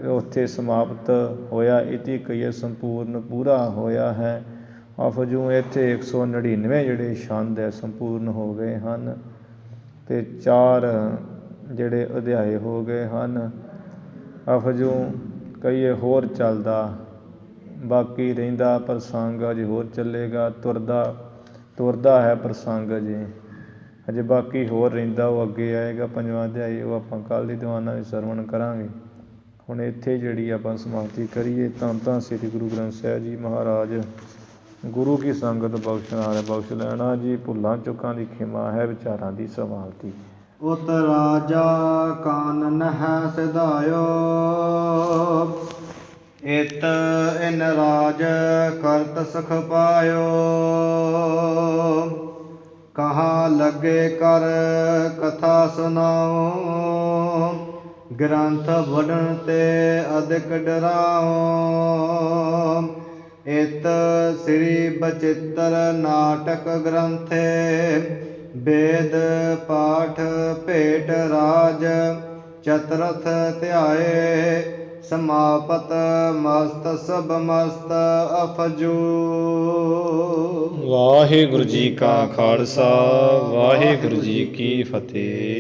ਉੱਥੇ ਸਮਾਪਤ ਹੋਇਆ। ਇਤੀ ਕਹੀਏ ਸੰਪੂਰਨ ਪੂਰਾ ਹੋਇਆ ਹੈ। ਅਫਜੂ ਇੱਥੇ 199 ਜਿਹੜੇ ਛੰਦ ਹੈ ਸੰਪੂਰਨ ਹੋ ਗਏ ਹਨ ਅਤੇ 4 ਜਿਹੜੇ ਅਧਿਆਏ ਹੋ ਗਏ ਹਨ। ਅਫਜੂ ਕਹੀਏ ਹੋਰ ਚੱਲਦਾ, ਬਾਕੀ ਰਹਿੰਦਾ ਪ੍ਰਸੰਗ ਅਜੇ ਹੋਰ ਚੱਲੇਗਾ। ਤੁਰਦਾ ਹੈ ਪ੍ਰਸੰਗ ਅਜੇ ਬਾਕੀ ਹੋਰ ਰਹਿੰਦਾ, ਉਹ ਅੱਗੇ ਆਏਗਾ 5ਵਾਂ ਅਧਿਆਏ, ਉਹ ਆਪਾਂ ਕੱਲ੍ਹ ਦੀ ਦੀਵਾਨਾਂ ਵਿੱਚ ਸਰਵਣ ਕਰਾਂਗੇ। ਹੁਣ ਇੱਥੇ ਜਿਹੜੀ ਆਪਾਂ ਸਮਾਪਤੀ ਕਰੀਏ। ਧੰਨ ਧੰਨ ਸ੍ਰੀ ਗੁਰੂ ਗ੍ਰੰਥ ਸਾਹਿਬ ਜੀ ਮਹਾਰਾਜ। ਗੁਰੂ ਕੀ ਸੰਗਤ ਬਖਸ਼ਣ ਵਾਲੇ ਬਖਸ਼ ਲੈਣਾ ਜੀ। ਭੁੱਲਾਂ ਚੁੱਕਾਂ ਦੀ ਖਿਮਾ ਹੈ, ਵਿਚਾਰਾਂ ਦੀ ਸੰਭਾਲਤੀ। ਉਤ ਰਾਜਾ ਕਾਨਨ ਹੈ ਸਿਧਾਇਓ ਇਤ ਇਨ ਰਾਜ ਕਰਤ ਸੁਖ ਪਾਇਓ। ਕਹਾਂ ਲੱਗੇ ਕਰ ਕਥਾ ਸੁਨਾਓ ਗ੍ਰੰਥ ਵਢਣ ਤੇ ਅਧਿਕ ਡਰਾਓ। ਇਤ ਸ੍ਰੀ ਬਚਿੱਤਰ ਨਾਟਕ ਗ੍ਰੰਥੇ ਵੇਦ ਪਾਠ ਭੇਟ ਰਾਜ ਚਤੁਰਥ ਧਿਆਏ ਸਮਾਪਤ ਮਸਤ ਸੁਭ ਮਸਤ ਅਫਜੂ। ਵਾਹਿਗੁਰੂ ਜੀ ਕਾ ਖਾਲਸਾ, ਵਾਹਿਗੁਰੂ ਜੀ ਕੀ ਫਤਿਹ।